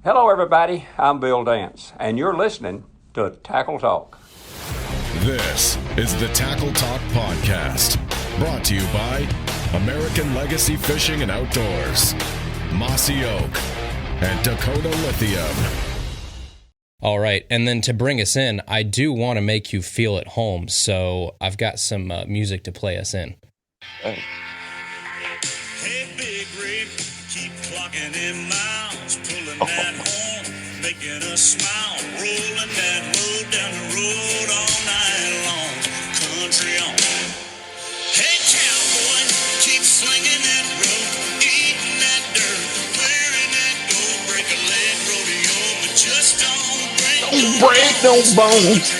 Hello, everybody. I'm Bill Dance, and you're listening to Tackle Talk. This is the Tackle Talk Podcast, brought to you by American Legacy Fishing and Outdoors, Mossy Oak, and Dakota Lithium. All right, and then to bring us in, I do want to make you feel at home, so I've got some music to play us in. Hey, big rig, keep clocking in miles, pulling that horn, making us smile, rolling that load down the road all night long, country on. Hey, cowboy, keep slinging that rope, eating that dirt, wearing that gold, break a leg rodeo, but just don't break no bones.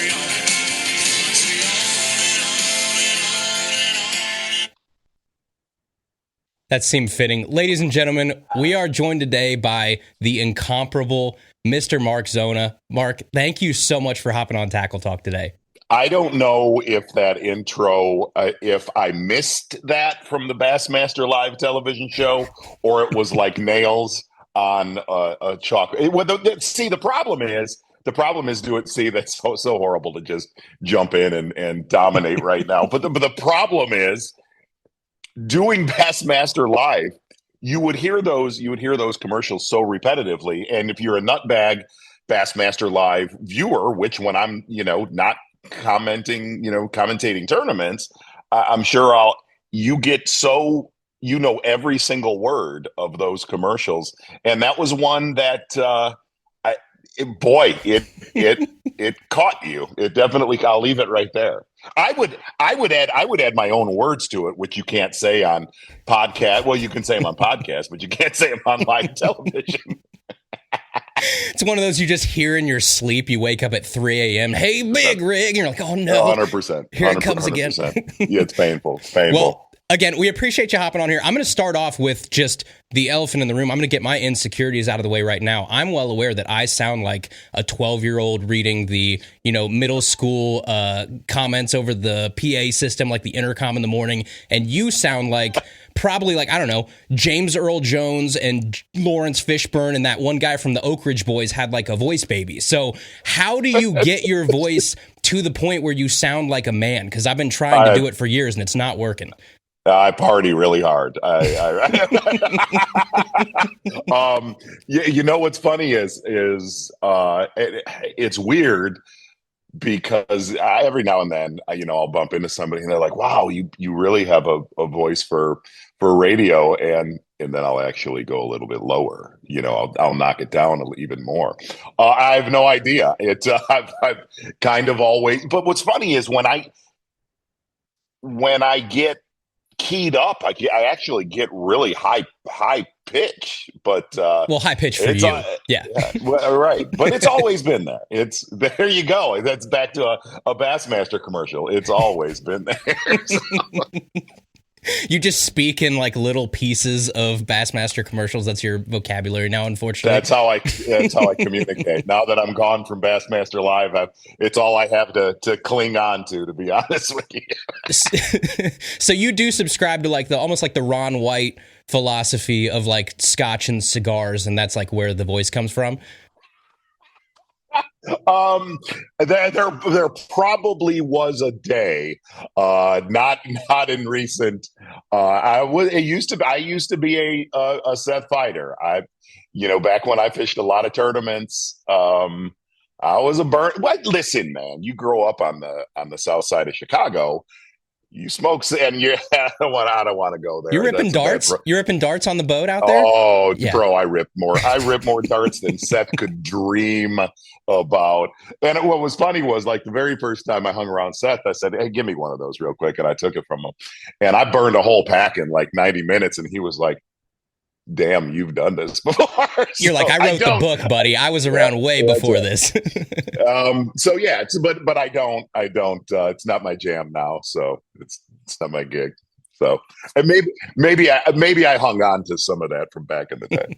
That seemed fitting. Ladies and gentlemen, we are joined today by the incomparable Mr. Mark Zona. Mark, thank you so much for hopping on Tackle Talk today. I don't know if that intro, if I missed that from the Bassmaster live television show, or it was like nails on a chalk. See, the problem is that's so horrible to just jump in and dominate right now. But the problem is, doing Bassmaster live, you would hear those commercials so repetitively. And if you're a nutbag Bassmaster live viewer, which when I'm not commentating tournaments, I'm sure you get so every single word of those commercials. And that was one that it caught you. It definitely. I'll leave it right there. I would add my own words to it, which you can't say on podcast. Well, you can say them on podcast, but you can't say them on live television. It's one of those you just hear in your sleep. You wake up at 3 a.m. Hey, big rig. And you're like, oh no. 100%. Here it comes again. Yeah, it's painful. It's painful. Well, again, we appreciate you hopping on here. I'm going to start off with just the elephant in the room. I'm going to get my insecurities out of the way right now. I'm well aware that I sound like a 12-year-old reading the, middle school comments over the PA system, like the intercom in the morning. And you sound like probably I don't know, James Earl Jones and Lawrence Fishburne and that one guy from the Oak Ridge Boys had like a voice baby. So how do you get your voice to the point where you sound like a man? Because I've been trying to do it for years and it's not working. I party really hard. What's funny is it's weird because every now and then, I'll bump into somebody and they're like, "Wow, you really have a voice for radio," and then I'll actually go a little bit lower. I'll knock it down even more. I have no idea. I've kind of always. But what's funny is when I get keyed up, I actually get really high pitch, but high pitch for you, yeah. Well, right, but it's always been there. There you go. That's back to a Bassmaster commercial. It's always been there. So. You just speak in like little pieces of Bassmaster commercials. That's your vocabulary now, unfortunately. That's how I communicate. Now that I'm gone from Bassmaster Live, it's all I have to cling on to be honest with you. So you do subscribe to almost like the Ron White philosophy of like scotch and cigars, and that's like where the voice comes from. There probably was a day, not in recent. I used to be a Seth fighter. Back when I fished a lot of tournaments, I was a burn. What? Listen, man, you grow up on the south side of Chicago. You smoke, and I don't want to go there. You're ripping darts. You're ripping darts on the boat out there. Oh, yeah. Bro, I rip more darts than Seth could dream about. And what was funny was the very first time I hung around Seth, I said, "Hey, give me one of those real quick," and I took it from him, and I burned a whole pack in 90 minutes, and he was like, "Damn, you've done this before." You're like, "I wrote the book, buddy. I was around way before this." So yeah, but I don't. It's not my jam now, so it's not my gig. So, and maybe I hung on to some of that from back in the day.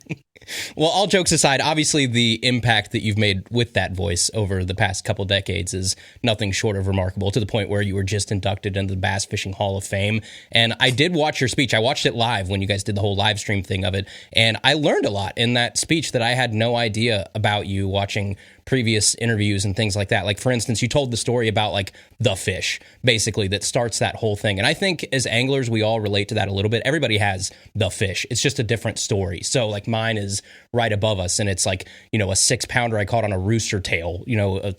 Well, all jokes aside, obviously the impact that you've made with that voice over the past couple decades is nothing short of remarkable, to the point where you were just inducted into the Bass Fishing Hall of Fame. And I did watch your speech. I watched it live when you guys did the whole live stream thing of it. And I learned a lot in that speech that I had no idea about you watching previous interviews and things like that. Like, for instance, you told the story about like the fish, basically, that starts that whole thing. And I think as anglers, we all relate to that a little bit. Everybody has the fish. It's just a different story. So like mine is right above us, and it's like, you know, a 6-pounder I caught on a rooster tail, you know, a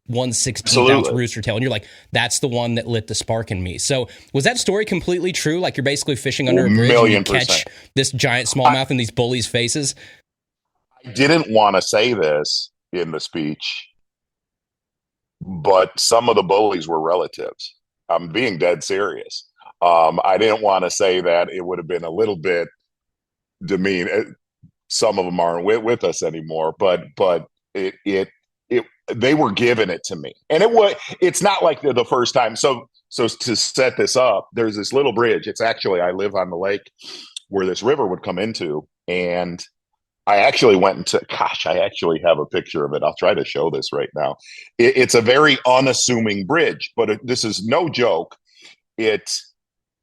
1/16 ounce rooster tail. And you're like, that's the one that lit the spark in me. So was that story completely true? Like, you're basically fishing under a bridge and you catch this giant smallmouth in these bullies' faces? I didn't want to say this in the speech, but some of the bullies were relatives. I'm being dead serious. I didn't want to say that. It would have been a little bit demeaning. Some of them aren't with us anymore, but they were giving it to me, and it's not like the first time. So to set this up, there's this little bridge. It's actually, I live on the lake where this river would come into, and I actually went into, I actually have a picture of it. I'll try to show this right now. It's a very unassuming bridge, but this is no joke.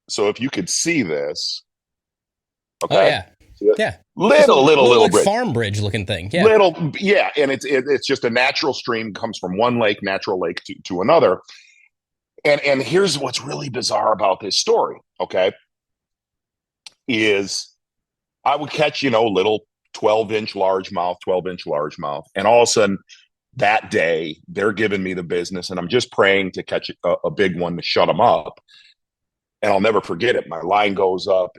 So if you could see this. Okay. Oh, yeah. Yeah. Little like bridge. Farm bridge looking thing. Yeah. And it's just a natural stream, comes from one natural lake to another. And here's what's really bizarre about this story, okay, is I would catch, little 12-inch largemouth, and all of a sudden that day they're giving me the business, and I'm just praying to catch a big one to shut them up. And I'll never forget it. My line goes up,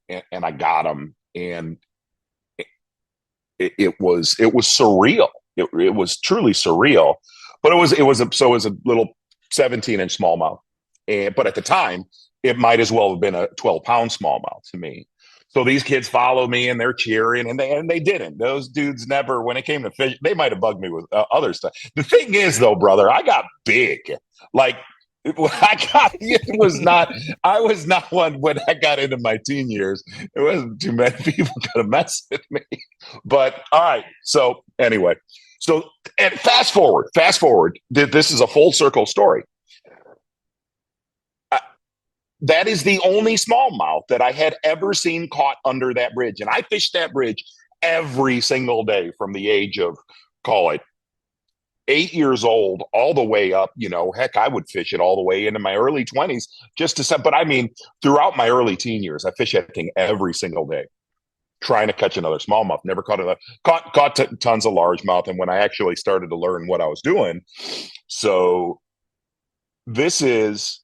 and I got him, and it was surreal. It was truly surreal. But it was a little 17-inch smallmouth, but at the time it might as well have been a 12-pound smallmouth to me. So these kids follow me and they're cheering, and they didn't. Those dudes never, when it came to fish, they might have bugged me with other stuff. The thing is, though, brother, I got big. Like, I was not one when I got into my teen years. There wasn't too many people gonna mess with me. But all right. So anyway, and fast forward. This is a full circle story. That is the only smallmouth that I had ever seen caught under that bridge. And I fished that bridge every single day from the age of, call it, 8 years old all the way up. Heck, I would fish it all the way into my early 20s but I mean, throughout my early teen years, I fished that thing every single day, trying to catch another smallmouth. Never caught tons of largemouth. And when I actually started to learn what I was doing, so this is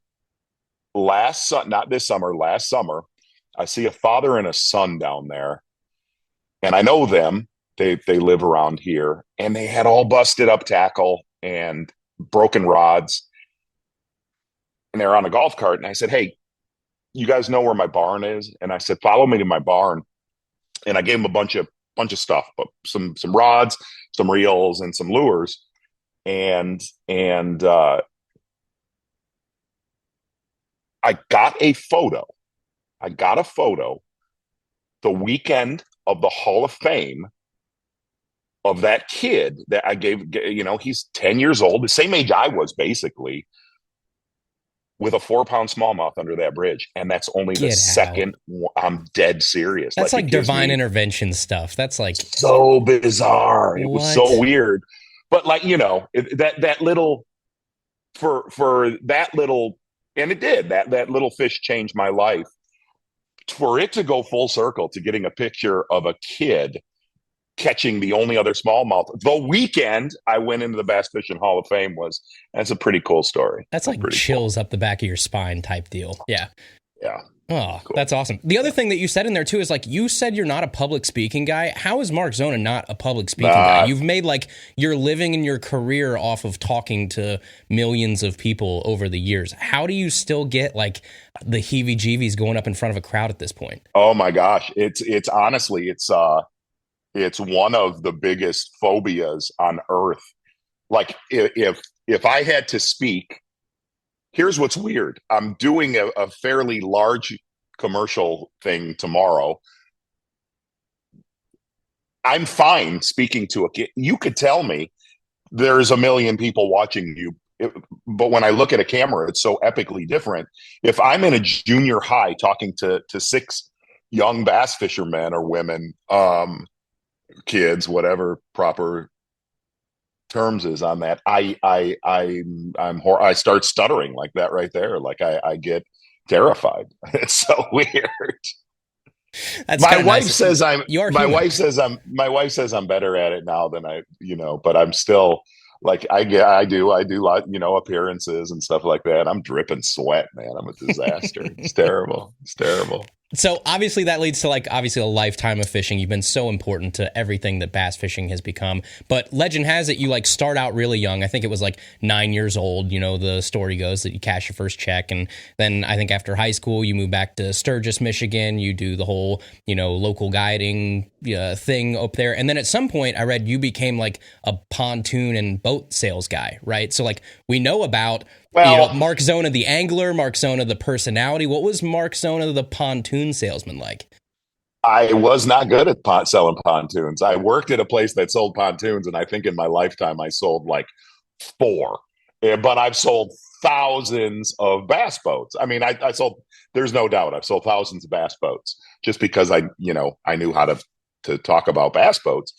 last summer, I see a father and a son down there, and I know them. They live around here, and they had all busted up tackle and broken rods, and they're on a golf cart. And I said, "Hey, you guys know where my barn is?" And I said, "Follow me to my barn." And I gave them a bunch of stuff, but some rods, some reels, and some lures, and I got a photo the weekend of the Hall of Fame of that kid that I gave, he's 10 years old, the same age I was, basically, with a 4-pound smallmouth under that bridge. And that's only the second. I'm dead serious. That's like divine intervention stuff. That's like so bizarre. It was so weird. But that little, for that little, and it did, that little fish changed my life. For it to go full circle to getting a picture of a kid catching the only other smallmouth the weekend I went into the Bass Fishing Hall of Fame, that's a pretty cool story. That's like chills up the back of your spine type deal. Yeah. Yeah. Oh, cool. That's awesome. The other thing that you said in there too is, like, you said you're not a public speaking guy. How is Mark Zona not a public speaking guy? You've made your living and your career off of talking to millions of people over the years. How do you still get the heebie-jeebies going up in front of a crowd at this point? Oh my gosh. It's honestly, it's one of the biggest phobias on earth. Like, if I had to speak, here's what's weird. I'm doing a fairly large commercial thing tomorrow. I'm fine speaking to a kid. You could tell me there's a million people watching you, but when I look at a camera, it's so epically different. If I'm in a junior high talking to 6 young bass fishermen or women, kids, whatever proper terms is on that, I start stuttering like that right there. Like I get terrified. It's so weird. That's My kinda wife nice. says I'm. You're My human. wife says I'm better at it now than but I'm still like I do lot, appearances and stuff like that. I'm dripping sweat, man. I'm a disaster. It's terrible. It's terrible. So obviously that leads to obviously a lifetime of fishing. You've been so important to everything that bass fishing has become. But legend has it you start out really young. I think it was 9 years old. The story goes that you cash your first check, and then I think after high school you move back to Sturgis, Michigan. You do the whole local guiding thing up there, and then at some point I read you became a pontoon and boat sales guy, right? So we know about. Mark Zona, the angler, Mark Zona, the personality. What was Mark Zona, the pontoon salesman, like? I was not good at selling pontoons. I worked at a place that sold pontoons, and I think in my lifetime I sold 4. But I've sold thousands of bass boats. I mean, I sold. There's no doubt I've sold thousands of bass boats just because I knew how to talk about bass boats.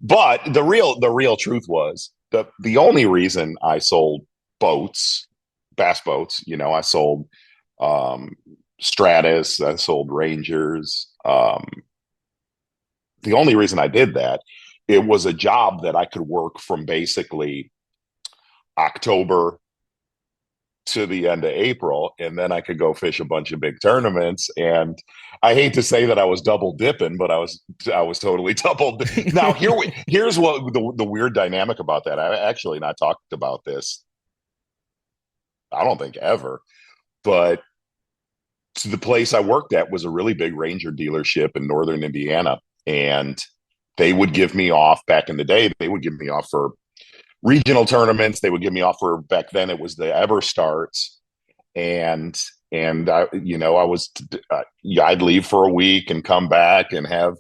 But the real truth was the only reason I sold bass boats, I sold Stratus, I sold Rangers. The only reason I did that, it was a job that I could work from basically October to the end of April, and then I could go fish a bunch of big tournaments. And I hate to say that I was double dipping, but I was totally double. Now here's what the weird dynamic about that. I actually not talked about this. I don't think ever, but the place I worked at was a really big Ranger dealership in northern Indiana, and they would give me off back in the day. They would give me off for regional tournaments. They would give me off for, back then it was the EverStarts, and I'd leave for a week and come back and have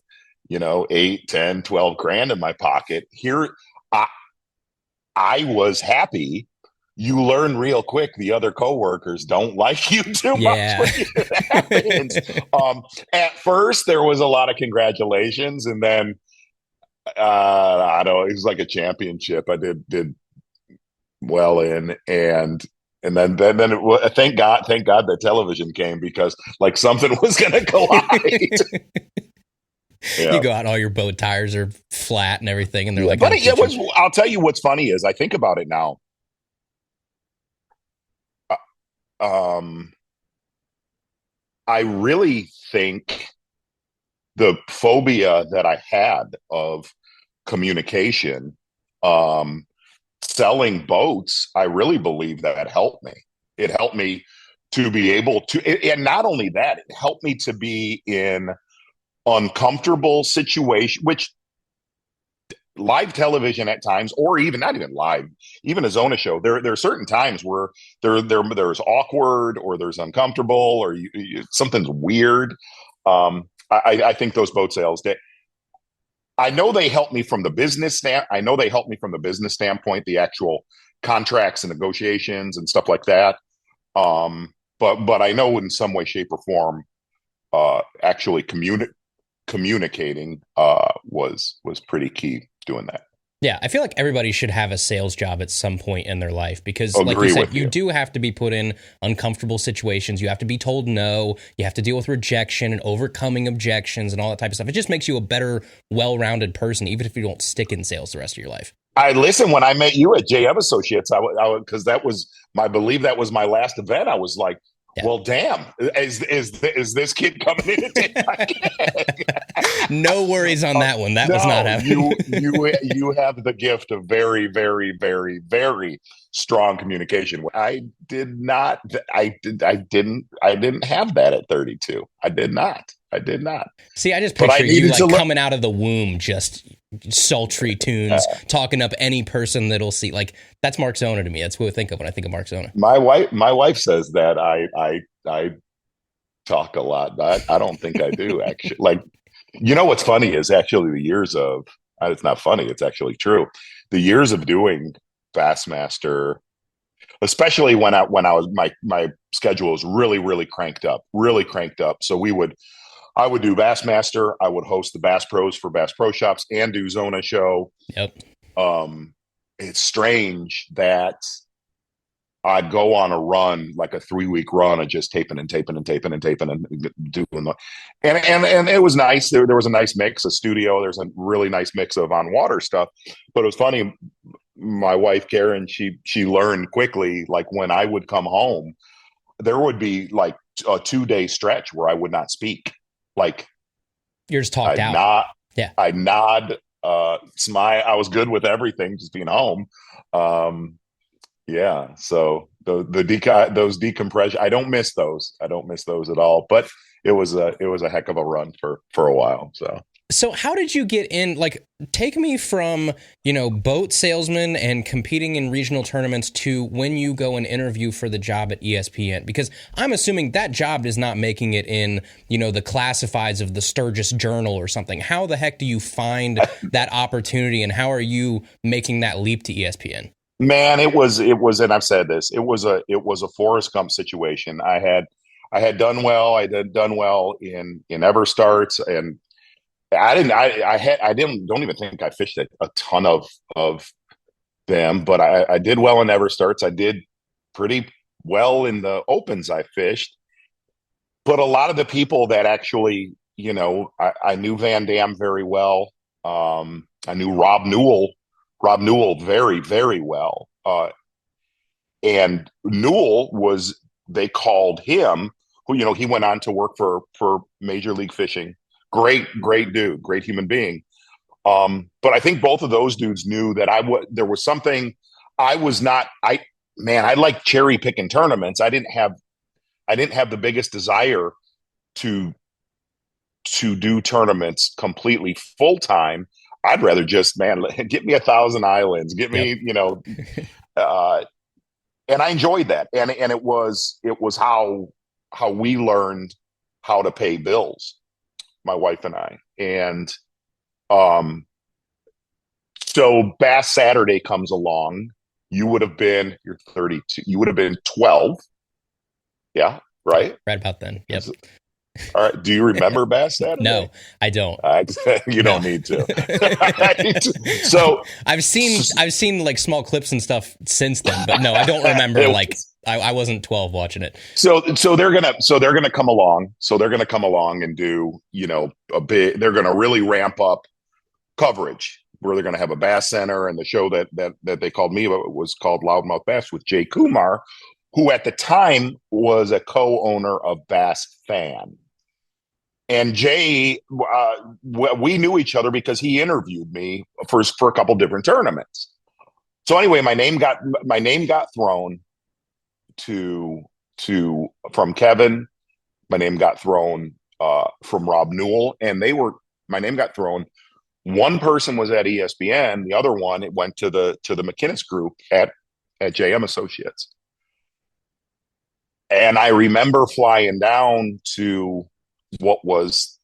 8, 10, 12 grand in my pocket. Here I was happy. You learn real quick the other coworkers don't like you too much when it happens. At first, there was a lot of congratulations, and then I don't know, it was like a championship. I did well in, and then thank God that television came, because something was going to collide. Yeah. You go out, all your boat tires are flat and everything, and they're like, but I'll tell you what's funny is I think about it now. I really think the phobia that I had of communication, selling boats, I really believe that helped me. It helped me to be able to, and not only that, it helped me to be in uncomfortable situations, which live television at times, or even not even live, even a Zona show, there are certain times where there's awkward, or there's uncomfortable, or something's weird. I think those boat sales, I know they help me from the business standpoint, the actual contracts and negotiations and stuff like that. But I know in some way, shape, or form, actually communicating was pretty key doing that. Yeah, I feel like everybody should have a sales job at some point in their life, because Agree like you said, with you. you do have to be put in uncomfortable situations. You have to be told no. You have to deal with rejection and overcoming objections and all that type of stuff. It just makes you a better, well-rounded person, even if you don't stick in sales the rest of your life. When I met you at JM Associates, because that was my belief, that was my last event. I was like, Yeah. well, damn, is this kid coming in to take my gig? No worries on that one. That was not happening. You have the gift of very, very, very, very strong communication. I didn't have that at 32. I did not. See, I just picture you coming out of the womb, just sultry tunes, talking up any person that'll see. Like, that's Mark Zona to me. That's what I think of when I think of Mark Zona. My wife says that I talk a lot, but I don't think I do actually. Like, what's funny is actually the years of, it's not funny, it's actually true. The years of doing Bassmaster, especially when I was, my schedule was really cranked up. So I would do Bassmaster. I would host the Bass Pros for Bass Pro Shops and do Zona show. Yep. It's strange that I'd go on a run, like a 3-week run of just taping and doing the, and it was nice. There was a nice mix of studio. There's a really nice mix of on water stuff, but it was funny. My wife, Karen, she learned quickly, like when I would come home, there would be like a 2-day stretch where I would not speak. Like, you're just talked out. I'd nod, smile. I was good with everything, just being home. Yeah. So those decompression, I don't miss those. I don't miss those at all. But it was a heck of a run for a while. So how did you get in? Like, take me from, boat salesman and competing in regional tournaments to when you go and interview for the job at ESPN, because I'm assuming that job is not making it in, the classifieds of the Sturgis Journal or something. How the heck do you find that opportunity, and how are you making that leap to ESPN? Man, it was, and I've said this, it was a Forrest Gump situation. I had done well. I had done well in Everstarts, and don't even think I fished a ton of them, but I did well in Everstarts. I did pretty well in the opens I fished. But a lot of the people that actually, I knew Van Dam very well. I knew Rob Newell very, very well. And Newell they called him, who, he went on to work for Major League Fishing. Great dude, great human being. But I think both of those dudes knew that there was something I was not, I like cherry picking tournaments. I didn't have the biggest desire to do tournaments completely full time. I'd rather just, get me 1,000 islands, get me, and I enjoyed that. And it was how we learned how to pay bills, my wife and I. And so Bass Saturday comes along. You're 32. You would have been 12. Yeah, right? Right about then. Yep. All right. Do you remember Bass Saturday? No, I don't. You don't need to. So I've seen like small clips and stuff since then, but no, I don't remember. Like, I wasn't 12 watching it. So they're gonna come along. So they're gonna come along and do, a bit. They're gonna really ramp up coverage, where they're gonna have a Bass Center, and the show that they called me about was called Loudmouth Bass with Jay Kumar, who at the time was a co-owner of Bass Fan. And Jay, we knew each other because he interviewed me for a couple different tournaments. So anyway, my name got thrown from Kevin. My name got thrown from Rob Newell, and my name got thrown. One person was at ESPN, the other one, it went to the McInnes Group at JM Associates. And I remember flying down to this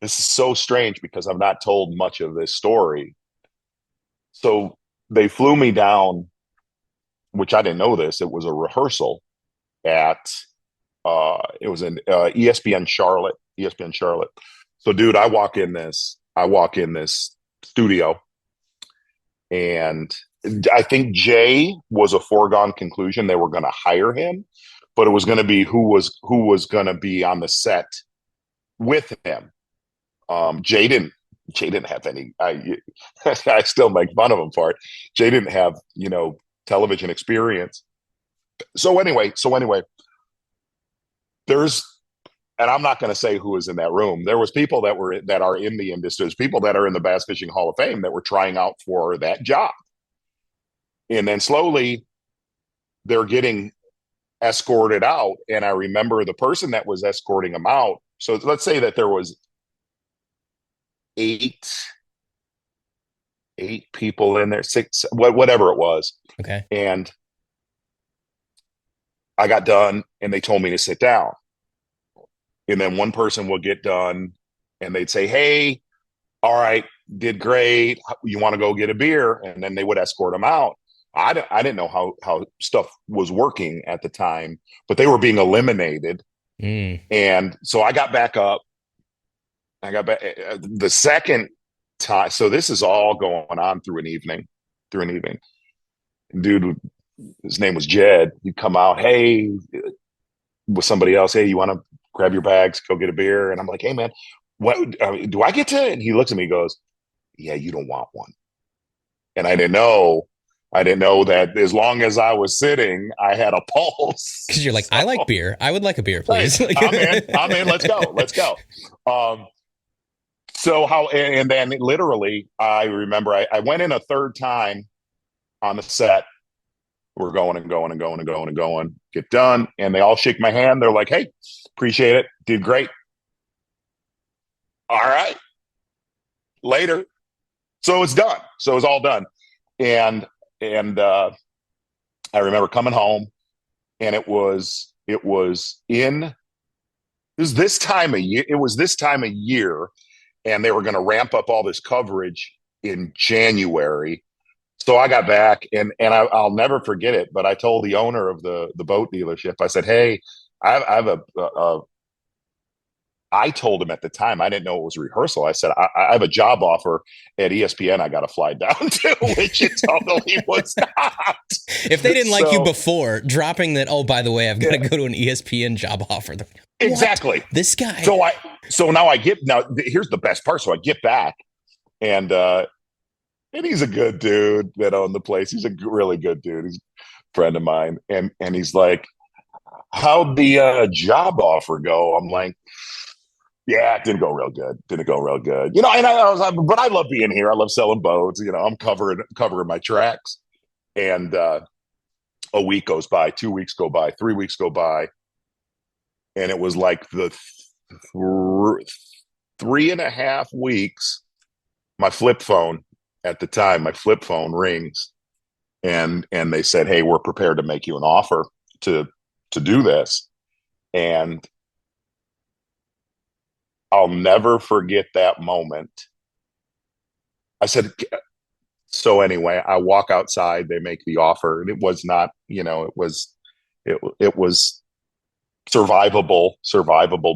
is so strange because I've not told much of this story. So they flew me down, which I didn't know this. It was a rehearsal it was in ESPN Charlotte. So dude, I walk in this studio, and I think Jay was a foregone conclusion. They were going to hire him, but it was going to be who was going to be on the set with him. Jay didn't have any. I still make fun of him for it. Jay didn't have television experience. So anyway, and I'm not going to say who was in that room. There was people that are in the industry. There's people that are in the Bass Fishing Hall of Fame that were trying out for that job. And then slowly they're getting escorted out. And I remember the person that was escorting them out. So let's say that there was 8 8 people in there, 6, whatever it was. Okay. And I got done and they told me to sit down. And then one person would get done and they'd say, hey, all right, did great. You want to go get a beer? And then they would escort them out. I didn't know how stuff was working at the time, but they were being eliminated. And so I got back up. I got back the second time. So this is all going on through an evening. Dude, his name was Jed. He'd come out, hey, with somebody else, hey, you want to grab your bags, go get a beer? And I'm like, hey, man, what do I get to? And he looks at me and goes, yeah, you don't want one. And I didn't know that as long as I was sitting, I had a pulse. Because you're like, I like beer. I would like a beer, please. Right. I'm in. Let's go. And then literally, I remember I went in a third time on the set. We're going, get done. And they all shake my hand. They're like, hey, appreciate it. Did great. All right. Later. So it's done. So it's all done. And I remember coming home, and it was this time of year, and they were going to ramp up all this coverage in January. So I got back, and I'll never forget it. But I told the owner of the boat dealership, I said, "Hey, I told him at the time, I didn't know it was rehearsal. I said, I have a job offer at ESPN. I got to fly down to," which it totally was not. If they didn't like you before, dropping that, oh, by the way, I've got to go to an ESPN job offer. Exactly. This guy. So now here's the best part. So I get back, and he's a good dude that owned the place. He's a really good dude. He's a friend of mine. And he's like, how'd the job offer go? I'm like, yeah, it didn't go real good. And I was like, but I love being here. I love selling boats. I'm covering my tracks. And a week goes by, 2 weeks go by, 3 weeks go by. And it was like the 3.5 weeks, my flip phone rings, and they said, hey, we're prepared to make you an offer to do this. And I'll never forget that moment. I said, so anyway, I walk outside, they make the offer, and it was not, it was survivable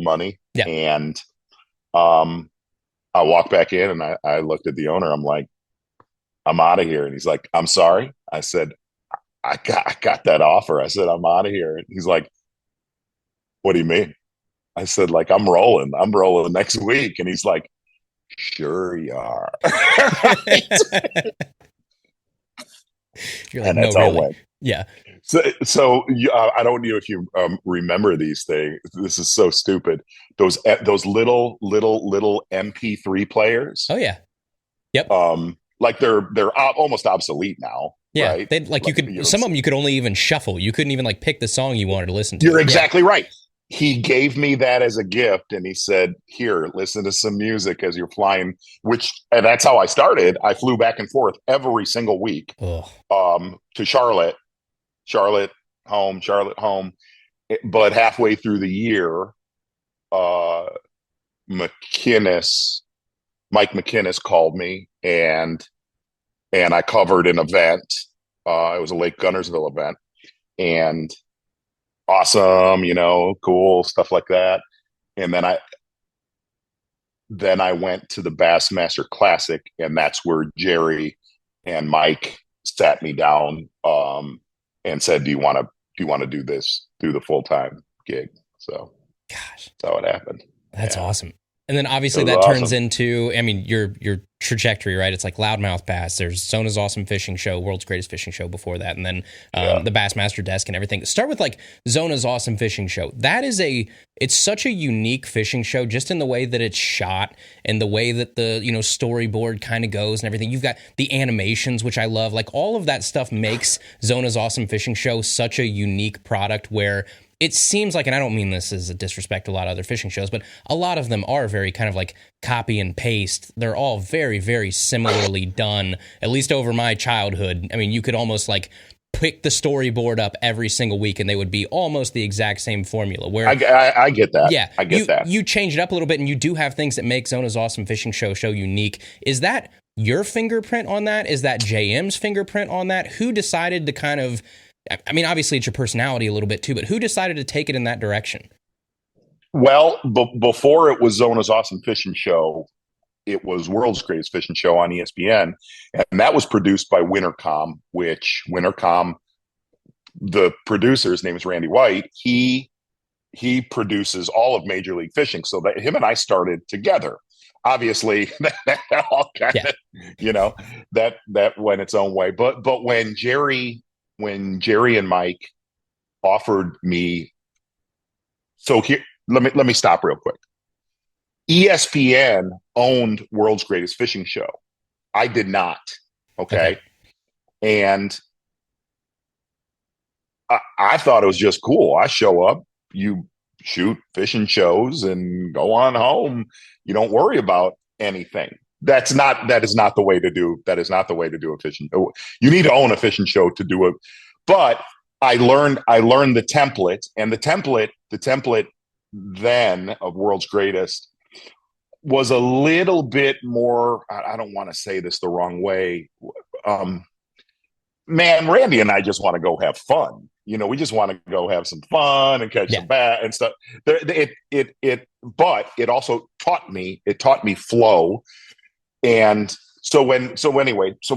money. Yeah. And I walked back in, and I looked at the owner. I'm like, I'm out of here. And he's like, I'm sorry. I said, I got that offer. I said, I'm out of here. And he's like, what do you mean? I said, like, I'm rolling next week. And he's like, sure you are. You're like, and that's no, how really? it went. Yeah. So I don't know if you remember these things. This is so stupid. Those little MP3 players. Oh yeah. Yep. Like they're almost obsolete now. Yeah. Right? You could some of them you could only even shuffle. You couldn't even like pick the song you wanted to listen to. You're exactly right. He gave me that as a gift, and he said, here, listen to some music as you're flying, and that's how I started. I flew back and forth every single week to Charlotte home. But halfway through the year, Mike McInnes called me, and I covered an event. It was a Lake Gunnersville event, and awesome, cool stuff like that. And then I went to the Bassmaster Classic, and that's where Jerry and Mike sat me down and said, do you want to do this, do the full-time gig? So gosh, that's how it happened. That's awesome. And then obviously that turns into, your trajectory, right? It's like Loudmouth Bass. There's Zona's Awesome Fishing Show, World's Greatest Fishing Show before that. And then the Bassmaster Desk and everything. Start with like Zona's Awesome Fishing Show. It's such a unique fishing show just in the way that it's shot and the way that the, storyboard kind of goes and everything. You've got the animations, which I love. Like all of that stuff makes Zona's Awesome Fishing Show such a unique product where it seems like, and I don't mean this as a disrespect to a lot of other fishing shows, but a lot of them are very kind of like copy and paste. They're all very, very similarly done, at least over my childhood. I mean, you could almost like pick the storyboard up every single week and they would be almost the exact same formula. Where I get that. Yeah, I get that. You change it up a little bit and you do have things that make Zona's Awesome Fishing Show unique. Is that your fingerprint on that? Is that JM's fingerprint on that? Who decided to kind of, I mean, obviously it's your personality a little bit too, but who decided to take it in that direction? Well, before it was Zona's Awesome Fishing Show, it was World's Greatest Fishing Show on ESPN, and that was produced by Wintercom, which Wintercom, the producer, his name is Randy White, he produces all of Major League Fishing, so that him and I started together. Obviously, that all kind of, you know, that went its own way. But when Jerry and Mike offered me, so here, let me stop real quick. ESPN owned World's Greatest Fishing Show. I did not. Okay. And I thought it was just cool. I show up, you shoot fishing shows and go on home. You don't worry about anything. That is not the way to do a fishing. You need to own a fishing show to do it. But I learned the template, and the template then of World's Greatest was a little bit more, I don't want to say this the wrong way. Man, Randy and I just want to go have fun. You know, we just want to go have some fun and catch some bass and stuff. But it also taught me flow. And so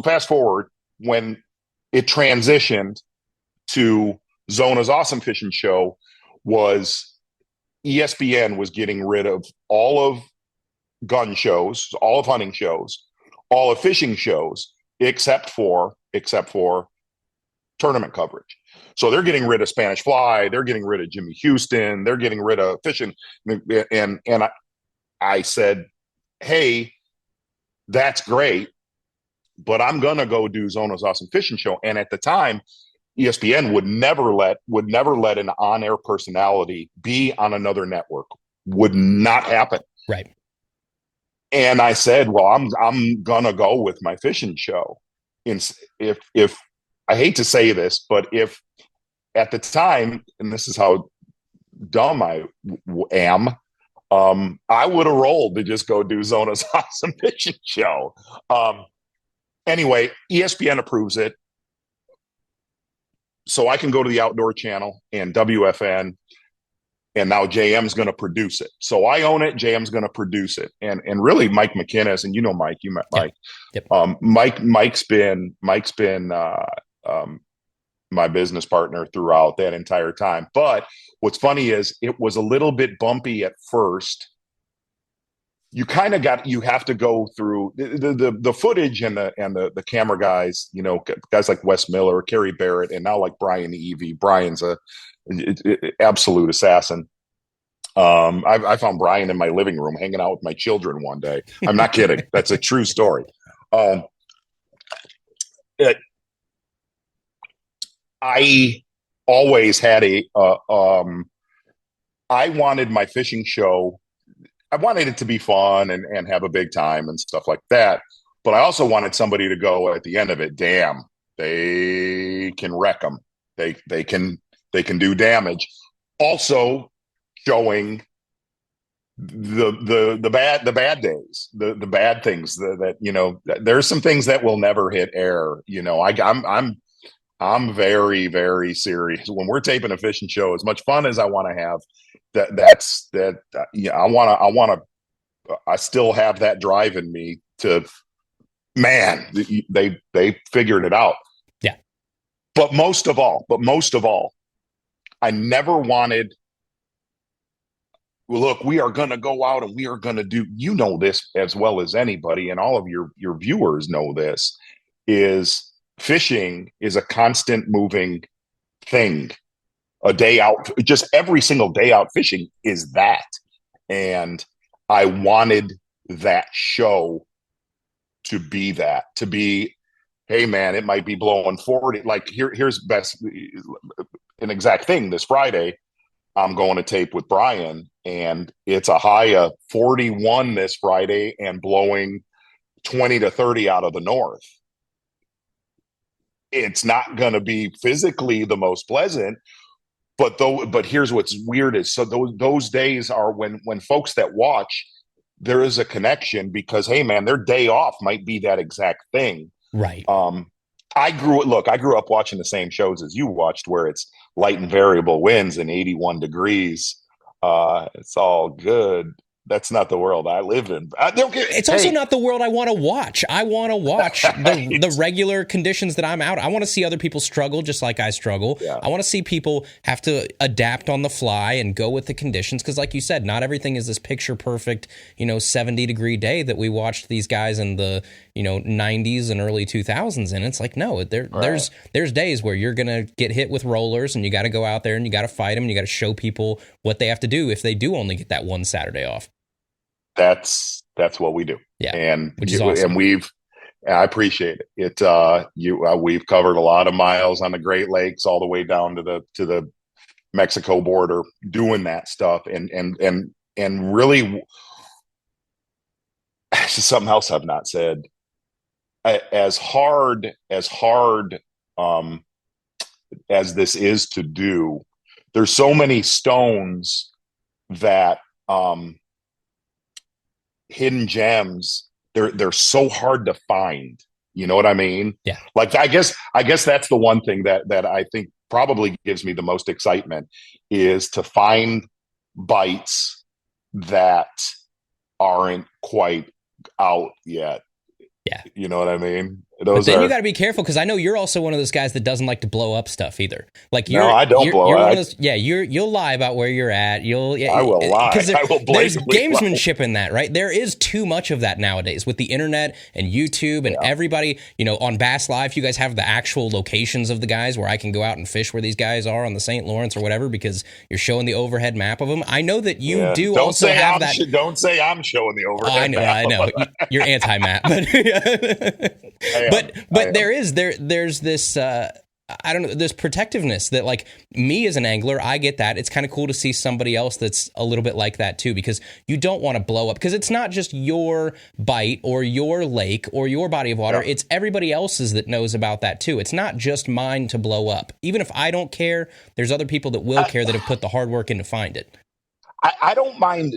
fast forward, when it transitioned to Zona's Awesome Fishing Show, was ESPN was getting rid of all of gun shows, all of hunting shows, all of fishing shows, except for tournament coverage. So they're getting rid of Spanish Fly, they're getting rid of Jimmy Houston, they're getting rid of fishing. And I said, hey, that's great, but I'm gonna go do Zona's Awesome Fishing Show. And at the time, ESPN would never let an on-air personality be on another network. Would not happen. Right. And I said, well, I'm gonna go with my fishing show. If I hate to say this, but if at the time, and this is how dumb I am, I would have rolled to just go do Zona's Awesome Fishing Show. Anyway, ESPN approves it, so I can go to the Outdoor Channel and WFN. And now JM's going to produce it. So I own it. JM's going to produce it. And really, Mike McInnes, and you know Mike, you met Mike. Yep. Mike's been my business partner throughout that entire time. But what's funny is it was a little bit bumpy at first. You have to go through the footage and the camera guys, you know, guys like Wes Miller, Kerry Barrett, and now like Brian Evie. Brian's a absolute assassin. I found Brian in my living room hanging out with my children one day. I'm not kidding. That's a true story. I always had I wanted my fishing show. I wanted it to be fun and have a big time and stuff like that. But I also wanted somebody to go at the end of it, damn, they can wreck them. They can do damage. Also showing the bad days, the bad things that you know, there's some things that will never hit air. You know, I'm very, very serious when we're taping a fishing show. As much fun as I want to have, I still have that drive in me to, man, they figured it out. Yeah. But most of all, I never wanted, well, look, we are going to go out and we are going to do, you know, this as well as anybody, and all of your viewers know this, is fishing is a constant moving thing. A day out, just every single day out fishing is that. And I wanted that show to be that, to be, hey man, it might be blowing 40. Like here's best, an exact thing this Friday. I'm going to tape with Brian, and it's a high of 41 this Friday and blowing 20 to 30 out of the north. It's not going to be physically the most pleasant, but here's what's weird is, so those days are when folks that watch, there is a connection because, hey man, their day off might be that exact thing. Right. I grew up watching the same shows as you watched, where it's light and variable winds and 81 degrees. It's all good. That's not the world I live in. It's also not the world I want to watch. I want to watch the regular conditions that I'm out. I want to see other people struggle just like I struggle. Yeah. I want to see people have to adapt on the fly and go with the conditions. Because like you said, not everything is this picture perfect, 70-degree day that we watched these guys in the, 90s and early 2000s. And it's like, no, there's days where you're going to get hit with rollers and you got to go out there and you got to fight them and you got to show people what they have to do if they do only get that one Saturday off. That's what we do. Yeah, and which is awesome. And I appreciate it. We've covered a lot of miles on the Great Lakes, all the way down to the Mexico border, doing that stuff, and really, this is something else I've not said. As hard as this is to do, there's so many stones that hidden gems, they're so hard to find. You know what I mean? Yeah. Like, I guess that's the one thing that I think probably gives me the most excitement, is to find bites that aren't quite out yet. Yeah. You know what I mean? But then you got to be careful, because I know you're also one of those guys that doesn't like to blow up stuff either. Like no, I don't blow up. You'll lie about where you're at. I will lie. Because there's gamesmanship lie. in that, right? There is too much of that nowadays with the internet and YouTube and everybody. On Bass Live, you guys have the actual locations of the guys where I can go out and fish where these guys are on the St. Lawrence or whatever, because you're showing the overhead map of them. I know that you do don't also have that. Don't say I'm showing the overhead map. I know. You're anti-map, but there's this I don't know, this protectiveness that, like, me as an angler, I get that. It's kind of cool to see somebody else that's a little bit like that too, because you don't want to blow up, because it's not just your bite or your lake or your body of water. It's everybody else's that knows about that too. It's not just mine to blow up. Even if I don't care, there's other people that will care, that have put the hard work in to find it. I don't mind.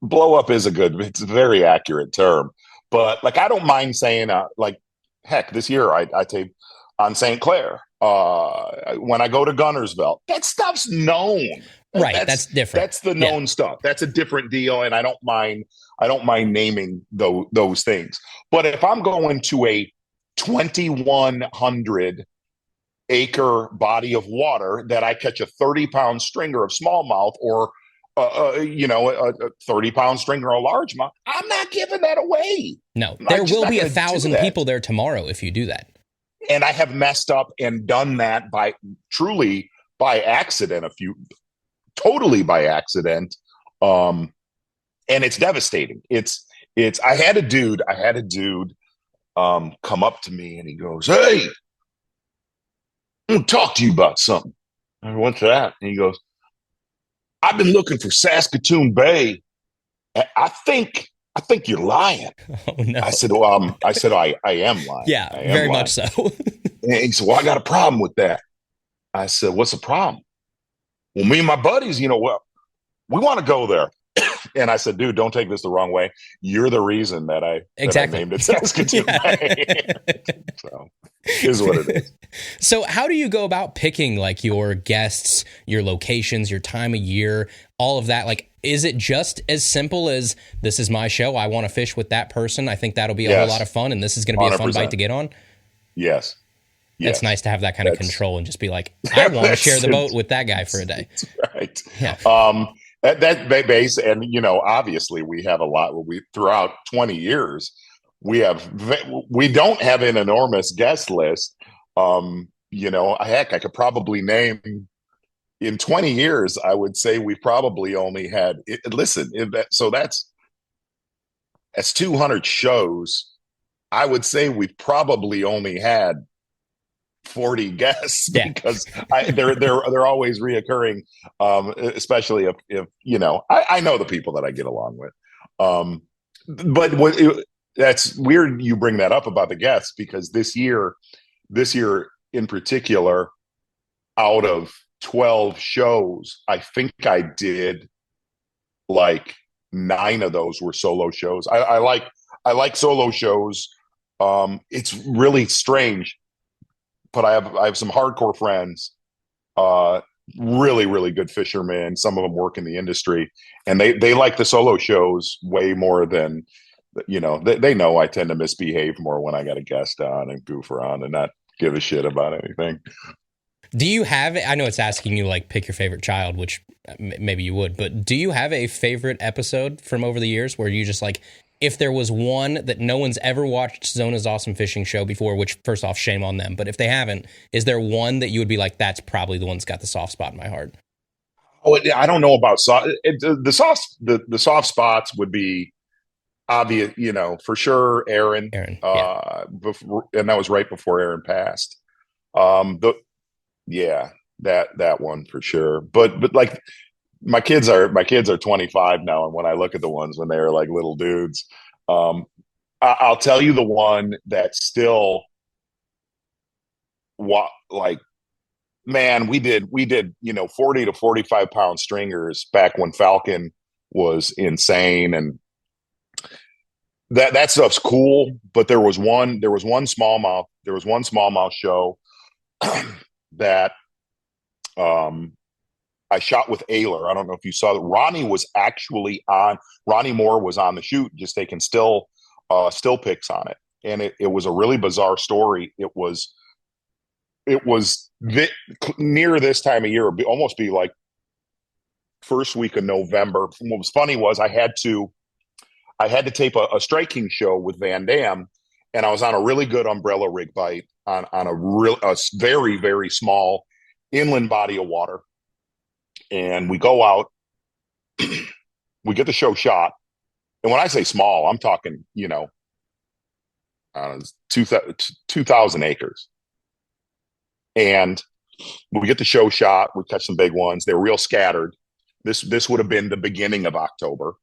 Blow up is it's a very accurate term, but like, I don't mind saying, like, heck, this year I taped on St. Clair. When I go to Gunnersville, that stuff's known. Right, that's different. That's the known stuff. That's a different deal, and I don't mind naming those things. But if I'm going to a 2,100 acre body of water that I catch a 30-pound stringer of smallmouth, or a 30-pound stringer of largemouth, I'm not giving that away. No, there will be 1,000 people there tomorrow if you do that. And I have messed up and done that truly by accident, totally by accident. And it's devastating. I had a dude come up to me and he goes, "Hey, I'm gonna talk to you about something." I go, "What's that?" And he goes, "I've been looking for Saskatoon Bay. I think you're lying." Oh no! I said, "Well, I am lying." Yeah, very much so. And he said, "Well, I got a problem with that." I said, "What's the problem?" "Well, me and my buddies, we want to go there." And I said, "Dude, don't take this the wrong way. You're the reason that I named it Saskatoon Bay." So, is what it is. So how do you go about picking, like, your guests, your locations, your time of year, all of that? Like, is it just as simple as, this is my show, I want to fish with that person, I think that'll be a whole lot of fun, and this is going to be 100%. A fun bite to get on? Yes. It's nice to have that kind of control and just be like, I want to share the boat with that guy for a day. Right. Yeah. That base, and obviously we have a lot. Throughout 20 years, we don't have an enormous guest list. Heck, I could probably name, in 20 years, I would say we've probably only had. That's 200 shows. I would say we've probably only had 40 guests Yeah. because they're always reoccurring, especially if I know the people that I get along with. But that's weird you bring that up about the guests, because this year in particular, out of 12 shows, I think I did like 9 of those were solo shows. I like solo shows. It's really strange, but I have some hardcore friends, really, really good fishermen. Some of them work in the industry, and they like the solo shows way more than, they know I tend to misbehave more when I got a guest on and goof around and not give a shit about anything. Do you have, I know it's asking you like pick your favorite child, which maybe you would, but do you have a favorite episode from over the years where you just like, if there was one that no one's ever watched Zona's Awesome Fishing Show before, which first off, shame on them, but if they haven't, is there one that you would be like, that's probably the one that's got the soft spot in my heart? Oh, I don't know about the soft spots would be obvious, for sure. Aaron, Yeah. before, and that was right before Aaron passed. That one for sure. But like my kids are 25 now, and when I look at the ones when they were like little dudes, I'll tell you the one that still man, we did 40 to 45 pound stringers back when Falcon was insane, and that stuff's cool. But there was one smallmouth show that I shot with Ayler. I don't know if you saw that. Ronnie Moore was on the shoot, just taking still pics on it. And it was a really bizarre story. It was near this time of year, it'd almost be like first week of November. What was funny was I had to tape a striking show with Van Dam, and I was on a really good umbrella rig bite on a very, very small inland body of water. And we go out, we get the show shot. And when I say small, I'm talking, 2,000 acres. And we get the show shot, we catch some big ones. They're real scattered. This would have been the beginning of October.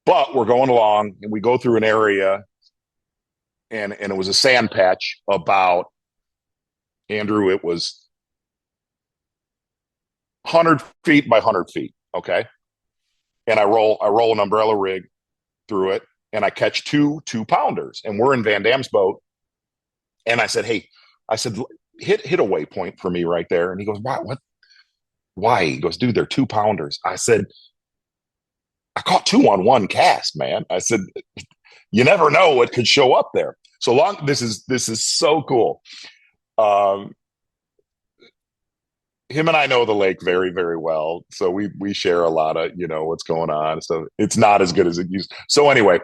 But we're going along, and we go through an area, and it was a sand patch about, Andrew, it was 100 feet by 100 feet. Okay. And I roll an umbrella rig through it, and I catch two pounders, and we're in Van Dam's boat. And I said, hey, hit a waypoint for me right there. And he goes, what? Why? He goes, dude, they're 2 pounders. I said, I caught 2 on one cast, man. I said, you never know what could show up there. So long. This is so cool. Him and I know the lake very, very well. So we share a lot of, what's going on. So it's not as good as it used. So anyway,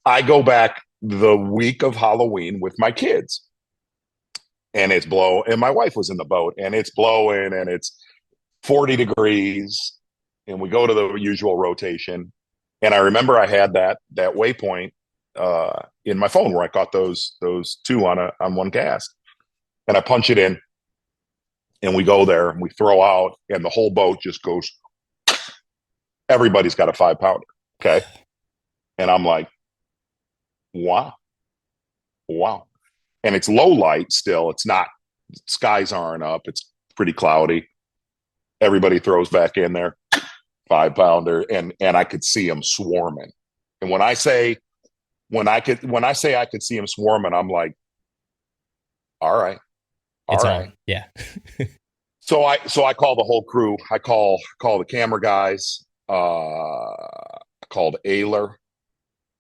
I go back the week of Halloween with my kids, and it's and my wife was in the boat, and it's blowing, and it's 40 degrees, and we go to the usual rotation. And I remember I had that waypoint in my phone where I caught those 2 on one cast, and I punch it in. And we go there, and we throw out, and the whole boat just goes, everybody's got a 5 pounder. Okay. And I'm like, wow. And it's low light still. It's not, skies aren't up. It's pretty cloudy. Everybody throws back in there, 5 pounder. And I could see them swarming. And when I say I could see them swarming, I'm like, all right. It's all right. on. Yeah. So I call the whole crew. I call the camera guys. I called Ayler,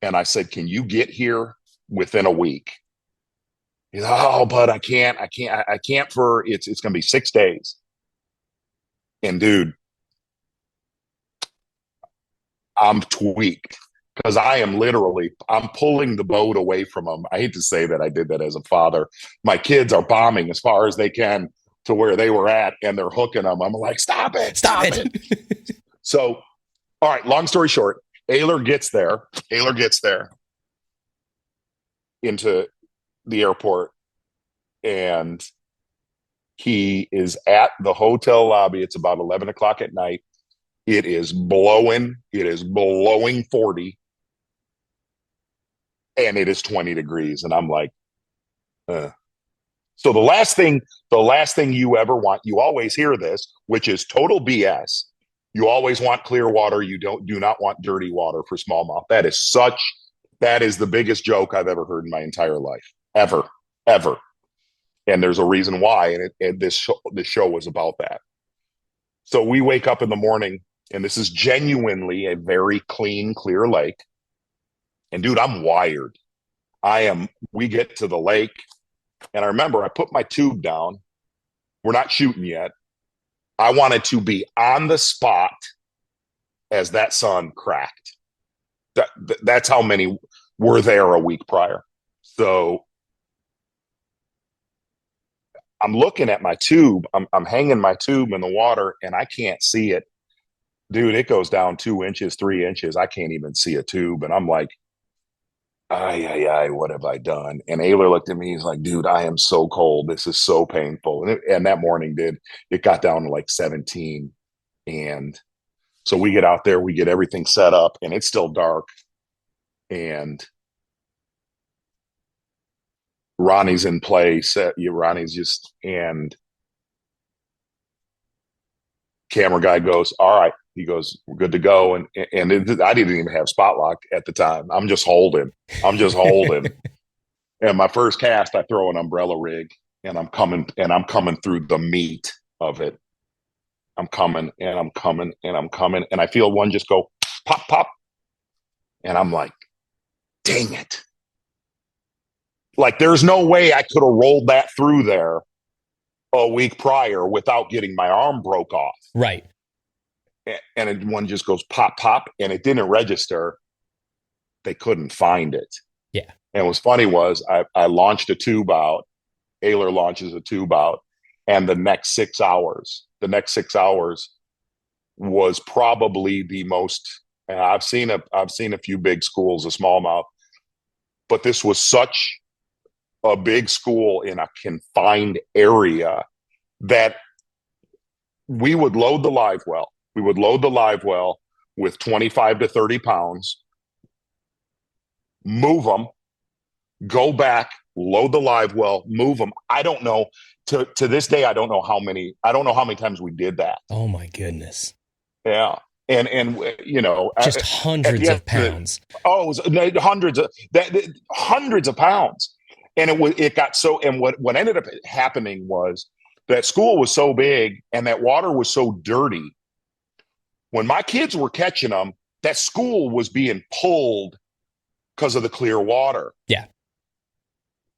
and I said, "Can you get here within a week?" He's like, "Oh, but I can't for it's going to be 6 days." And dude, I'm tweaked, because I'm pulling the boat away from them. I hate to say that I did that as a father. My kids are bombing as far as they can to where they were at, and they're hooking them. I'm like, stop it. So, all right, long story short, Ayler gets there into the airport, and he is at the hotel lobby. It's about 11 o'clock at night. It is blowing. It is blowing 40. And it is 20 degrees. And I'm like, So the last thing you ever want, you always hear this, which is total BS. You always want clear water. You do not want dirty water for smallmouth. That is the biggest joke I've ever heard in my entire life. Ever. And there's a reason why. And this show was about that. So we wake up in the morning, and this is genuinely a very clean, clear lake. And dude, I'm wired. We get to the lake, and I remember I put my tube down. We're not shooting yet. I wanted to be on the spot as that sun cracked. That's how many were there a week prior. So I'm looking at my tube. I'm hanging my tube in the water, and I can't see it. Dude, it goes down 2 inches, 3 inches. I can't even see a tube. And I'm like, what have I done? And Ayler looked at me. He's like, dude, I am so cold. This is so painful. And that morning it got down to like 17. And so we get out there, we get everything set up, and it's still dark. And Ronnie's in place. Ronnie's just, and camera guy goes, all right. He goes, we're good to go. And I didn't even have spot lock at the time. I'm just holding. And my first cast, I throw an umbrella rig, and I'm coming through the meat of it. I'm coming. And I feel one just go pop, pop. And I'm like, dang it. Like, there's no way I could have rolled that through there a week prior without getting my arm broke off. Right. And one just goes pop, pop, and it didn't register. They couldn't find it. Yeah. And what's funny was I launched a tube out. Ayler launches a tube out, and the next 6 hours was probably the most. And I've seen a few big schools of smallmouth, but this was such a big school in a confined area that we would load the live well. We would load the live well with 25 to 30 pounds, move them, go back, load the live well, move them. I don't know. To this day, I don't know how many times we did that. Oh my goodness. Yeah. And you know, just hundreds of pounds. It was hundreds of pounds. And it got so, and what ended up happening was that school was so big and that water was so dirty. When my kids were catching them, that school was being pulled because of the clear water. Yeah.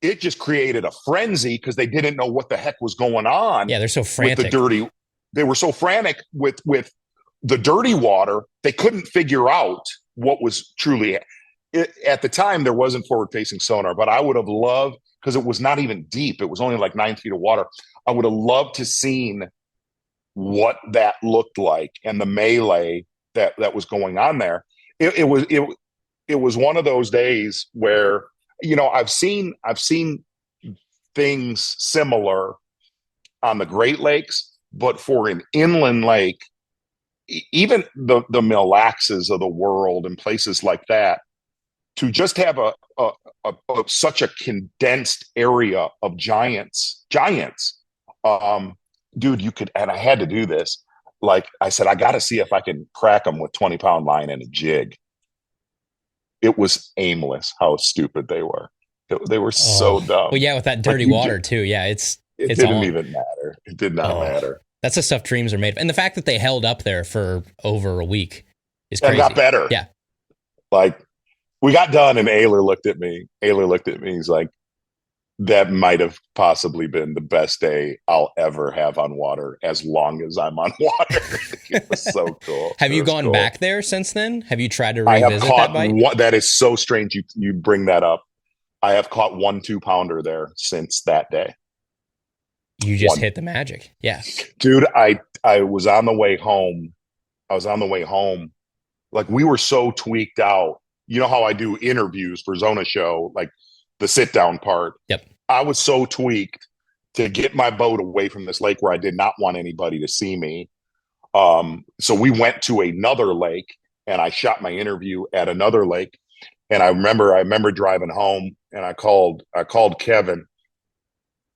It just created a frenzy because they didn't know what the heck was going on. Yeah, they're so frantic. They were so frantic with the dirty water. They couldn't figure out what was truly. At the time, there wasn't forward-facing sonar, but I would have loved, because it was not even deep. It was only like 9 feet of water. I would have loved to seen what that looked like and the melee that was going on there. It was one of those days where, you know, I've seen things similar on the Great Lakes, but for an inland lake, even the Mille Lacs of the world and places like that, to just have such a condensed area of giants, dude, you could, and I had to do this. Like I said, I got to see if I can crack them with 20-pound line and a jig. It was aimless how stupid they were. They were so dumb. Well, yeah, with that dirty water too. Yeah, it didn't even matter. It did not matter. That's the stuff dreams are made of. And the fact that they held up there for over a week is crazy. And got better. Yeah. Like, we got done, and Ayler looked at me. He's like, that might have possibly been the best day I'll ever have on water as long as I'm on water. It was so cool. Have you gone back there since then? Have you tried to revisit that bite? That is so strange you bring that up. I have caught 1 2-pounder there since that day. You just hit the magic. Yeah. Dude, I was on the way home. Like, we were so tweaked out. You know how I do interviews for Zona show, like the sit down part. Yep. I was so tweaked to get my boat away from this lake where I did not want anybody to see me. So we went to another lake, and I shot my interview at another lake. And I remember driving home, and I called Kevin,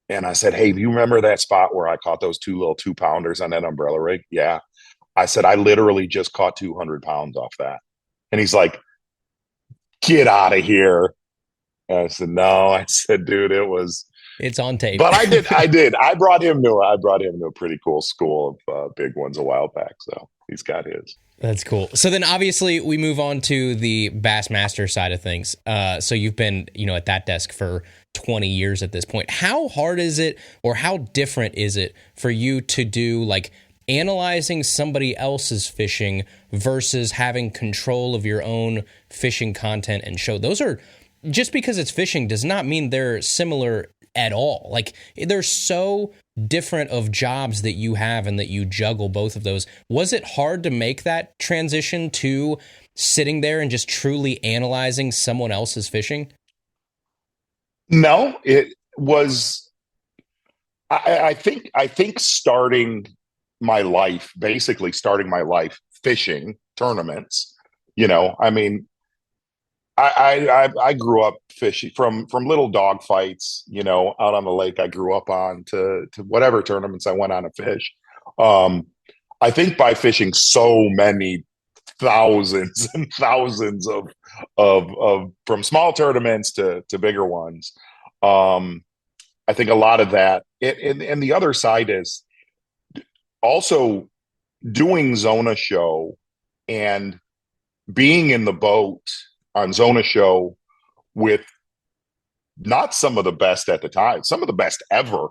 and I said, "Hey, do you remember that spot where I caught those two little 2-pounders on that umbrella rig?" "Yeah." I said, "I literally just caught 200 pounds off that." And he's like, "Get out of here." And I said, "No." I said, "Dude, It's on tape. but I did. I brought him to a pretty cool school of big ones a while back. So he's got his. That's cool. So then obviously we move on to the Bassmaster side of things. So you've been, at that desk for 20 years at this point. How hard is it, or how different is it for you to do like analyzing somebody else's fishing versus having control of your own fishing content and show? Those are, just because it's fishing does not mean they're similar at all. Like, they're so different of jobs that you have and that you juggle both of those. Was it hard to make that transition to sitting there and just truly analyzing someone else's fishing? No, it was. I think basically starting my life fishing tournaments. I mean, I grew up fishing from little dog fights, out on the lake I grew up on to whatever tournaments I went on to fish. I think by fishing so many thousands and thousands of from small tournaments to bigger ones, I think a lot of that, and the other side is also doing Zona show and being in the boat on Zona show with not some of the best at the time, some of the best ever.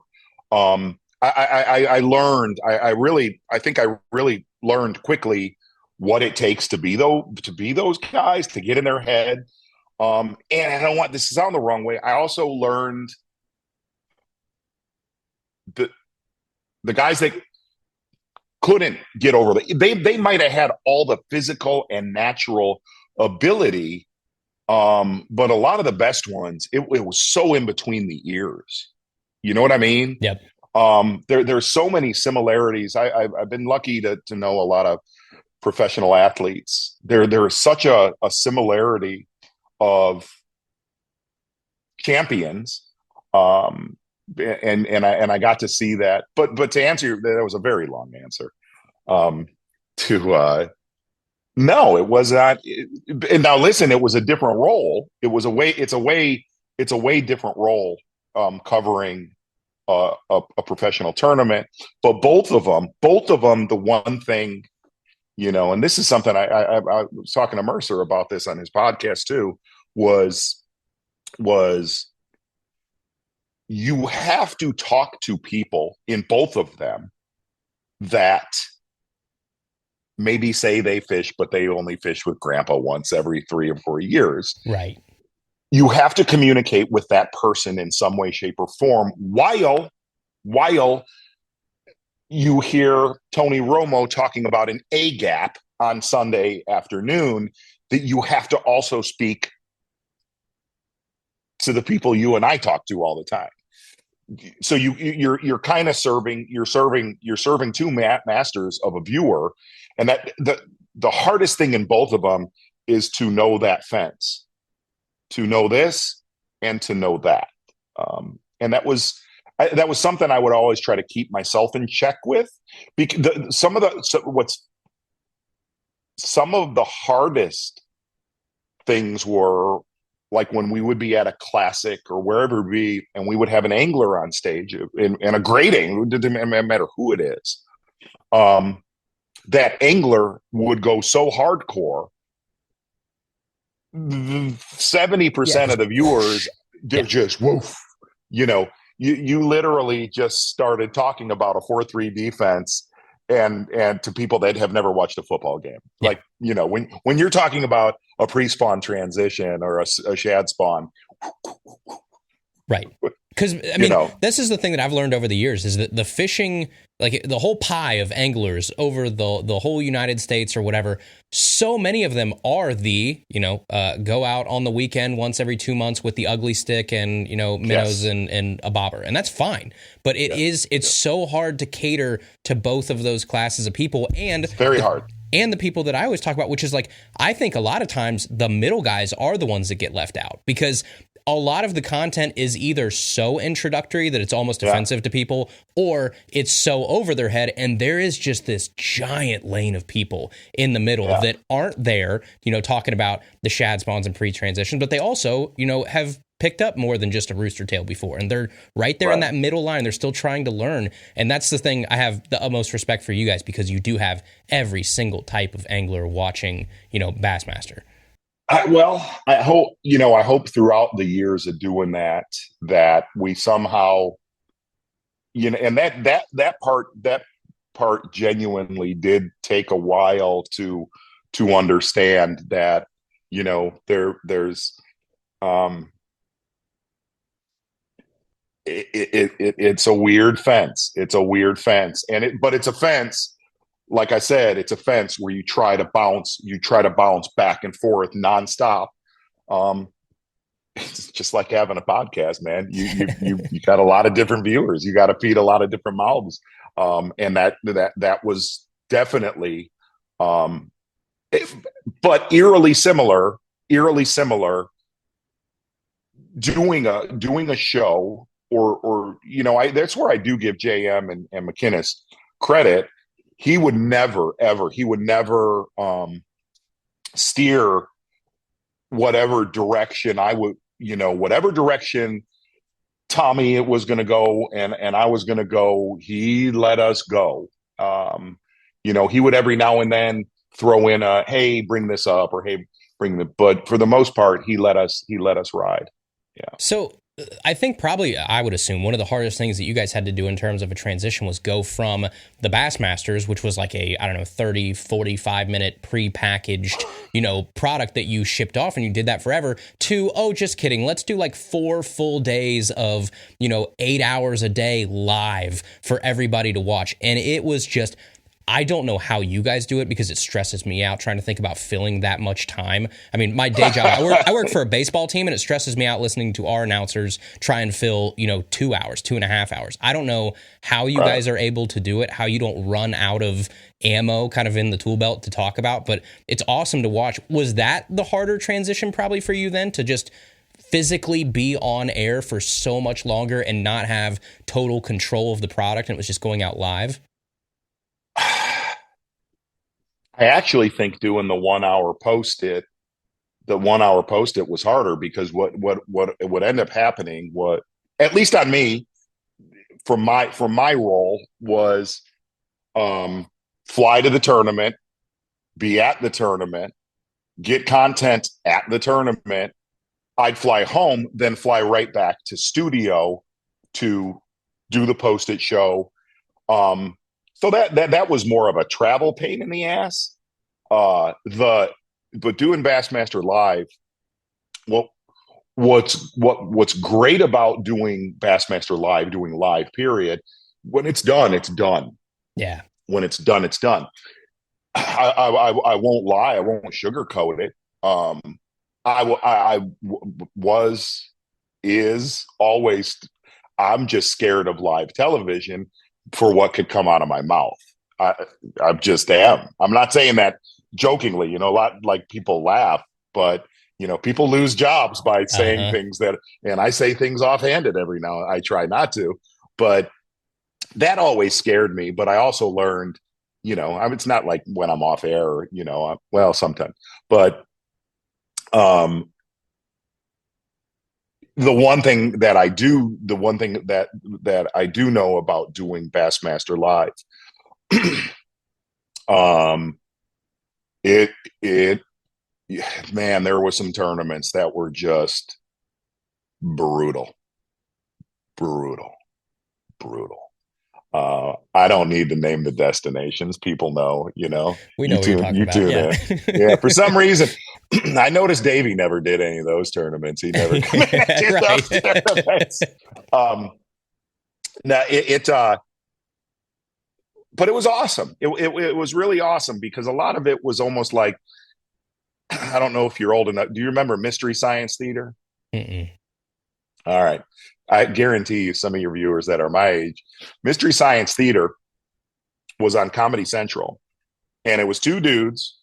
I learned, I think I really learned quickly what it takes to be those guys, to get in their head. And I don't want this to sound the wrong way. I also learned the guys that couldn't get over they might have had all the physical and natural ability, but a lot of the best ones, it was so in between the ears. You know what I mean? Yep. There's so many similarities. I've been lucky to know a lot of professional athletes. There's such a similarity of champions. And I got to see that. But to answer that was a very long answer. No, it was not. And now listen, it was a different role. It's a way different role, covering a professional tournament. But both of them, the one thing, and this is something I was talking to Mercer about this on his podcast too, was you have to talk to people in both of them that maybe say they fish, but they only fish with grandpa once every 3 or 4 years. Right. You have to communicate with that person in some way, shape, or form while you hear Tony Romo talking about an A gap on Sunday afternoon, that you have to also speak to the people you and I talk to all the time. So you're kind of serving two masters of a viewer, and that the hardest thing in both of them is to know that fence, to know this and to know that, and that was something I would always try to keep myself in check with, because some of the hardest things were, like when we would be at a classic or wherever and we would have an angler on stage, and a great angler, it didn't matter who it is. That angler would go so hardcore, 70% of the viewers, they're just woof. You literally just started talking about a 4-3 defense and to people that have never watched a football game. Yeah. Like, when you're talking about a pre-spawn transition or a shad spawn, right. Because, I mean, this is the thing that I've learned over the years is that the fishing, like the whole pie of anglers over the whole United States or whatever, so many of them are go out on the weekend once every 2 months with the ugly stick and, minnows and a bobber. And that's fine. But it's so hard to cater to both of those classes of people. And it's very hard. And the people that I always talk about, which is like, I think a lot of times the middle guys are the ones that get left out because a lot of the content is either so introductory that it's almost offensive to people, or it's so over their head. And there is just this giant lane of people in the middle that aren't there, talking about the shad spawns and pre-transition, but they also, have picked up more than just a rooster tail before. And they're right there in that middle line. They're still trying to learn. And that's the thing. I have the utmost respect for you guys because you do have every single type of angler watching, Bassmaster. I hope throughout the years of doing that we somehow, and that part genuinely did take a while to understand that, there's, it's a weird fence. It's a weird fence, but it's a fence. Like I said, it's a fence where you try to bounce back and forth nonstop. It's just like having a podcast, man. You got a lot of different viewers. You got to feed a lot of different mouths. And that was definitely, but eerily similar. Doing a show, or that's where I do give JM and McInnes credit. He would never steer whatever direction I would, whatever direction Tommy was going to go and I was going to go. He let us go. He would every now and then throw in a, hey, bring this up, or hey, but for the most part, he let us ride. Yeah. So I think probably, I would assume, one of the hardest things that you guys had to do in terms of a transition was go from the Bassmasters, which was like a, 30, 45-minute pre-packaged, product that you shipped off, and you did that forever, to, oh, just kidding, let's do like 4 full days of, 8 hours a day live for everybody to watch. And it was just, I don't know how you guys do it because it stresses me out trying to think about filling that much time. I mean, my day job, I work for a baseball team, and it stresses me out listening to our announcers try and fill, 2 hours, 2.5 hours. I don't know how you guys are able to do it, how you don't run out of ammo kind of in the tool belt to talk about, but it's awesome to watch. Was that the harder transition probably for you then, to just physically be on air for so much longer and not have total control of the product, and it was just going out live? I actually think doing the 1 hour post-it was harder, because what would end up happening, what, at least on me, from my role, was fly to the tournament, be at the tournament, get content at the tournament. I'd fly home, then fly right back to studio to do the post-it show. So that was more of a travel pain in the ass. But doing Bassmaster Live, what's great about doing Bassmaster Live, doing live period, when it's done, it's done. Yeah. When it's done, it's done. I won't lie. I won't sugarcoat it. Always, I'm just scared of live television for what could come out of my mouth. I just am. I'm not saying that jokingly, a lot, like, people laugh, but people lose jobs by saying things and I say things offhanded every now. I try not to, but that always scared me. But I also learned, it's not like when I'm off air, or, well, sometimes, but the one thing that I do know about doing Bassmaster Live, man, there were some tournaments that were just brutal. I don't need to name the destinations. People know, we know what you're talking about. Yeah. Yeah. For some reason, I noticed Davey never did any of those tournaments. He never did those tournaments. Um, now but it was awesome. It was really awesome because a lot of it was almost like, I don't know if you're old enough. Do you remember Mystery Science Theater? Mm-mm. All right. I guarantee you some of your viewers that are my age, Mystery Science Theater was on Comedy Central, and it was two dudes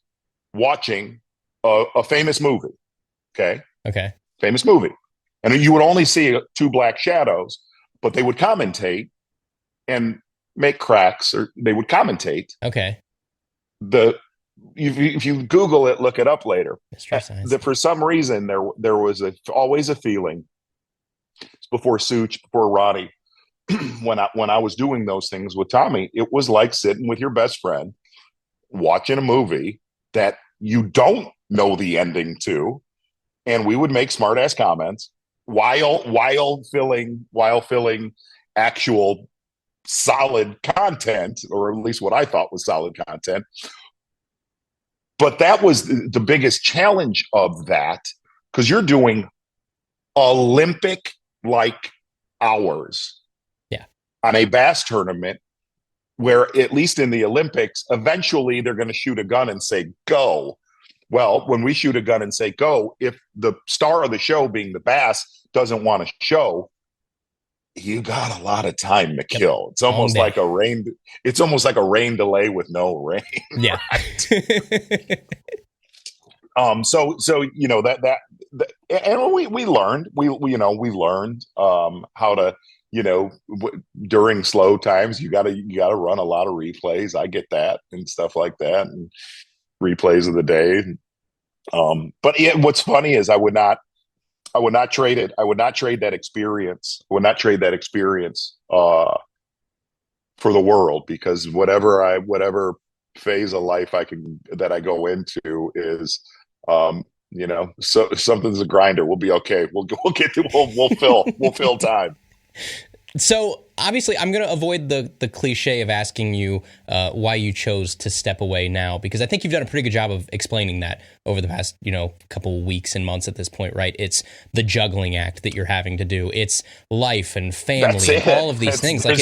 watching a famous movie. Okay. Okay. Famous movie. And you would only see two black shadows, but they would commentate and make cracks, or they would commentate. Okay. If you Google it, look it up later. Mystery Science. For some reason, there was always a feeling before Such, before Ronnie, when I was doing those things with Tommy, it was like sitting with your best friend watching a movie that you don't know the ending to, and we would make smart ass comments while filling actual solid content, or at least what I thought was solid content. But that was the biggest challenge of that, because you're doing Olympic like hours on a bass tournament, where at least in the Olympics, eventually they're going to shoot a gun and say, go. Well, when we shoot a gun and say, go, if the star of the show, being the bass, doesn't want to show, you got a lot of time to kill. It's almost like a rain. It's almost like a rain delay with no rain. Yeah. So that and we learned how to, during slow times, you gotta run a lot of replays. I get that and stuff like that, and replays of the day. But what's funny is I would not trade it. I would not trade that experience. I would not trade that experience for the world, because whatever phase of life that I go into is, so something's a grinder. We'll be okay. We'll fill time. So obviously, I'm going to avoid the cliche of asking you why you chose to step away now, because I think you've done a pretty good job of explaining that over the past, couple weeks and months at this point, right? It's the juggling act that you're having to do. It's life and family and all of these things. Like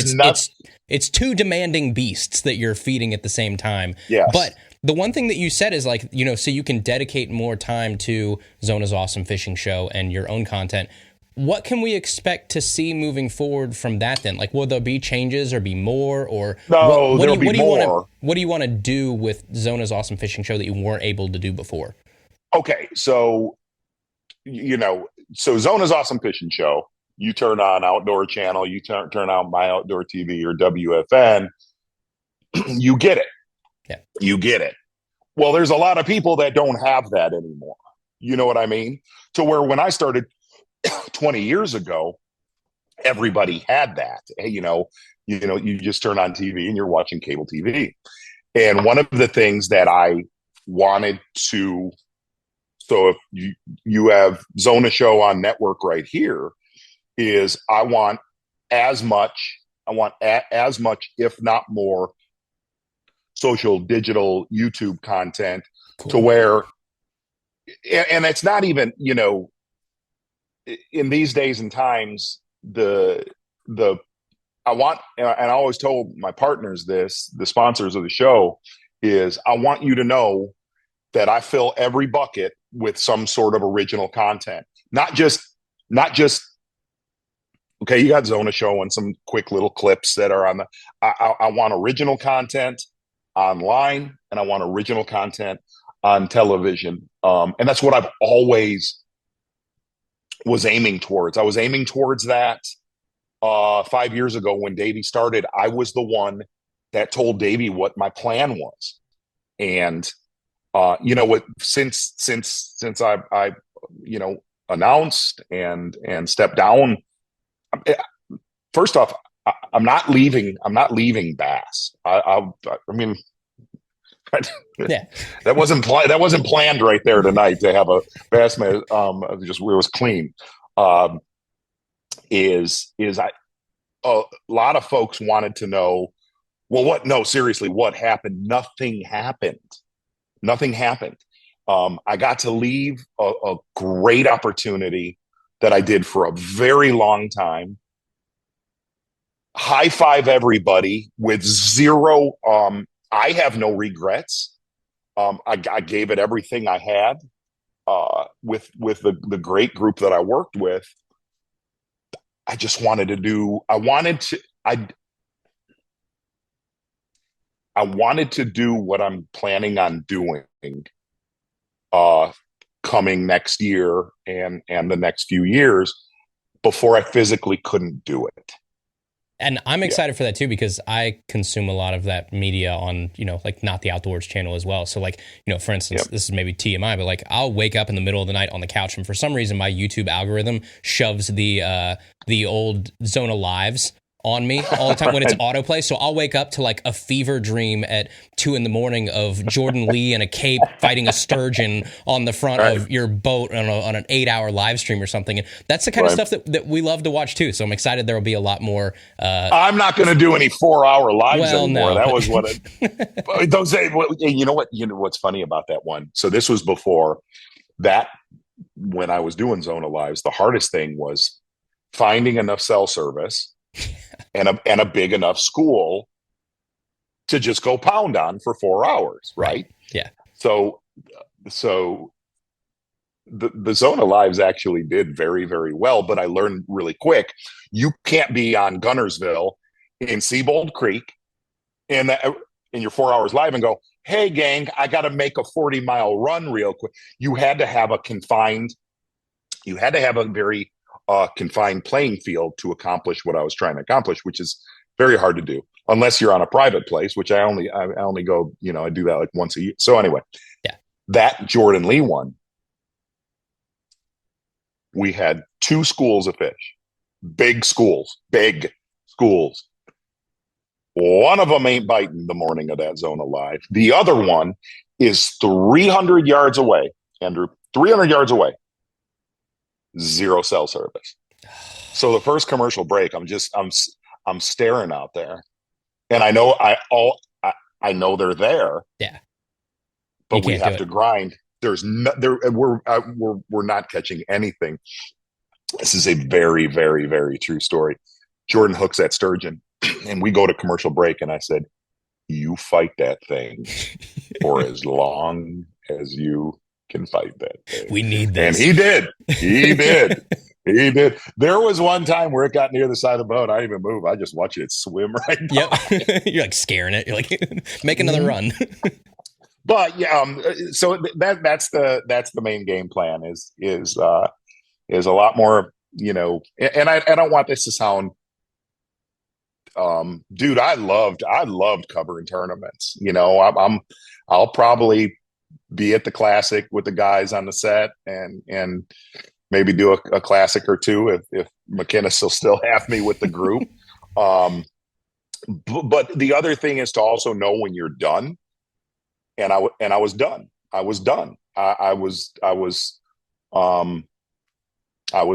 it's two demanding beasts that you're feeding at the same time. Yes. But the one thing that you said is like, so you can dedicate more time to Zona's Awesome Fishing Show and your own content. What can we expect to see moving forward from that then? Like, will there be changes or be more? Or no, there'll be more. What do you want to do with Zona's Awesome Fishing Show that you weren't able to do before? Okay, so, Zona's Awesome Fishing Show, you turn on Outdoor Channel, you turn on My Outdoor TV or WFN, you get it. Yeah. You get it. Well, there's a lot of people that don't have that anymore. You know what I mean? To where when I started 20 years ago, everybody had that. You just turn on TV and you're watching cable TV. And one of the things that I wanted to, so if you have Zona Show on network right here, is I want as much, if not more, social, digital, YouTube content. Cool. To where, and it's not even, in these days and times, I want, and I always told my partners this, the sponsors of the show, is I want you to know that I fill every bucket with some sort of original content. Not just, okay, you got Zona Show and some quick little clips that are on I want original content online, and I want original content on television. And that's what I've always was aiming towards. I was aiming towards that 5 years ago when Davey started. I was the one that told Davey what my plan was. And what, since I announced and stepped down, first off, I'm not leaving Bass. I mean, yeah, that wasn't planned right there tonight to have a Bassmaster. Just where it was clean. A lot of folks wanted to know, well, what? No, seriously, what happened? Nothing happened. I got to leave a great opportunity that I did for a very long time. high five everybody with zero. I have no regrets. I gave it everything I had with the great group that I worked with. I just wanted to do. I wanted to do what I'm planning on doing coming next year and the next few years before I physically couldn't do it. And I'm excited for that too, because I consume a lot of that media on, like Not the Outdoors channel as well. So like, for instance, this is maybe TMI, but like I'll wake up in the middle of the night on the couch and for some reason my YouTube algorithm shoves the old Zona lives on me all the time when it's autoplay. So I'll wake up to like a fever dream at 2 a.m. of Jordan Lee in a cape fighting a sturgeon on the front of your boat on an 8-hour live stream or something. And that's the kind of stuff that we love to watch too. So I'm excited there will be a lot more. I'm not going to do any 4-hour lives anymore. No, that was what those. You know what? You know what's funny about that one? So this was before that. When I was doing Zona lives, the hardest thing was finding enough cell service and a big enough school to just go pound on for 4 hours, right? Yeah. So the Zona lives actually did very, very well, but I learned really quick, you can't be on Gunnersville in Seabold Creek in your 4 hours live and go, hey gang, I got to make a 40-mile run real quick. You had to have a very confined playing field to accomplish what I was trying to accomplish, which is very hard to do unless you're on a private place, which I only go, I do that like once a year. So anyway, that Jordan Lee one, we had 2 schools of fish, big schools. One of them ain't biting the morning of that Zona live. The other one is 300 yards away, Andrew, 300 yards away. 0 cell service. So the first commercial break, I'm staring out there, and I know I know they're there. Yeah, but we have to grind. There's we're not catching anything. This is a very, very, very true story. Jordan hooks that sturgeon, and we go to commercial break, and I said, "You fight that thing for as long as you can fight that thing. We need this." And he did. He did. There was one time where it got near the side of the boat. I didn't even move. I just watched it swim right by. Yep. You're like scaring it. You're like, make another run. But so that's the main game plan is a lot more, and I don't want this to sound, dude, I loved covering tournaments. I'll probably be at the Classic with the guys on the set and maybe do a Classic or two if McInnes will still have me with the group. But the other thing is to also know when you're done. And I was done. I was done. I was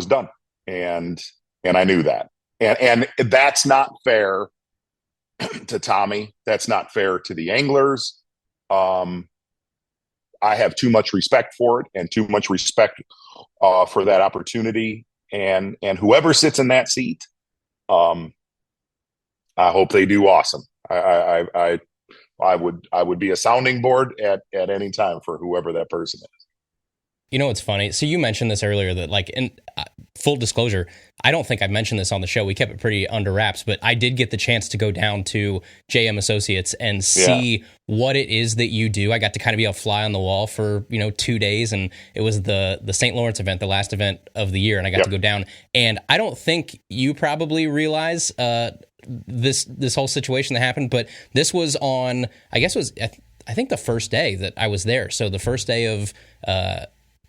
done. And I knew that. And that's not fair to Tommy. That's not fair to the anglers. I have too much respect for it and too much respect for that opportunity. And whoever sits in that seat, I hope they do awesome. I would be a sounding board at any time for whoever that person is. You know what's funny? So you mentioned this earlier that like, in full disclosure, I don't think I mentioned this on the show. We kept it pretty under wraps, but I did get the chance to go down to JM Associates and see what it is that you do. I got to kind of be a fly on the wall for 2 days, and it was the St. Lawrence event, the last event of the year, and I got to go down. And I don't think you probably realize this whole situation that happened, but this was on, I guess it was, I think the first day that I was there. So the first day of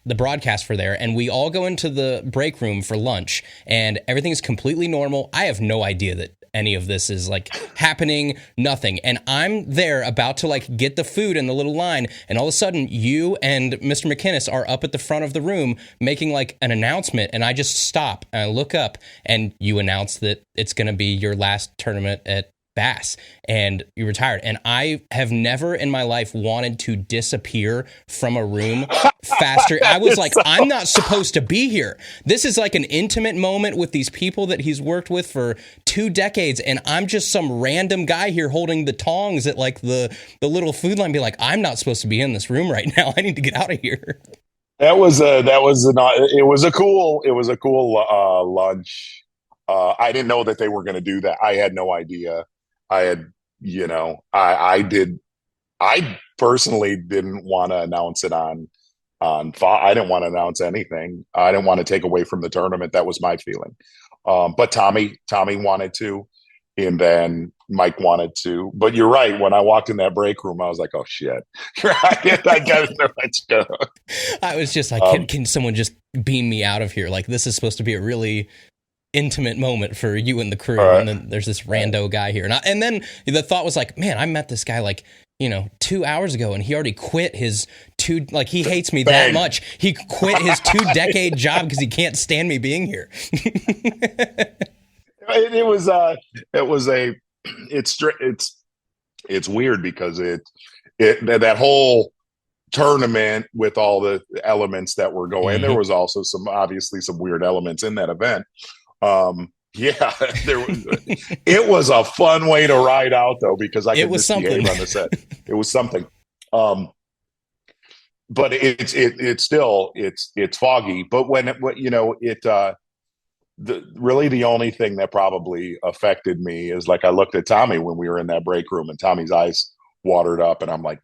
the broadcast for there, and we all go into the break room for lunch, and everything is completely normal. I have no idea that any of this is like happening, nothing. And I'm there about to like get the food in the little line, and all of a sudden you and Mr. McInnes are up at the front of the room making like an announcement, and I just stop and I look up, and you announce that it's going to be your last tournament at bass and you retired. And I have never in my life wanted to disappear from a room faster. I was like, I'm not supposed to be here. This is like an intimate moment with these people that he's worked with for 2 decades. And I'm just some random guy here holding the tongs at like the little food line, be like, I'm not supposed to be in this room right now. I need to get out of here. It was a cool lunch. I didn't know that they were going to do that. I had no idea. I personally didn't want to announce it on I didn't want to announce anything. I didn't want to take away from the tournament. That was my feeling. But Tommy wanted to, and then Mike wanted to. But you're right. When I walked in that break room, I was like, oh shit. I got to know let's go. I was just like, can someone just beam me out of here? Like, this is supposed to be a really intimate moment for you and the crew. Right. And then there's this rando guy here. And then the thought was like, man, I met this guy like, 2 hours ago and he already quit his he hates me that much. He quit his 2-decade job because he can't stand me being here. It's weird because that whole tournament with all the elements that were going, there was also obviously some weird elements in that event. It was a fun way to ride out though, because I could misbehave on the set. It was something. But it's still foggy. But really the only thing that probably affected me is like I looked at Tommy when we were in that break room and Tommy's eyes watered up and I'm like,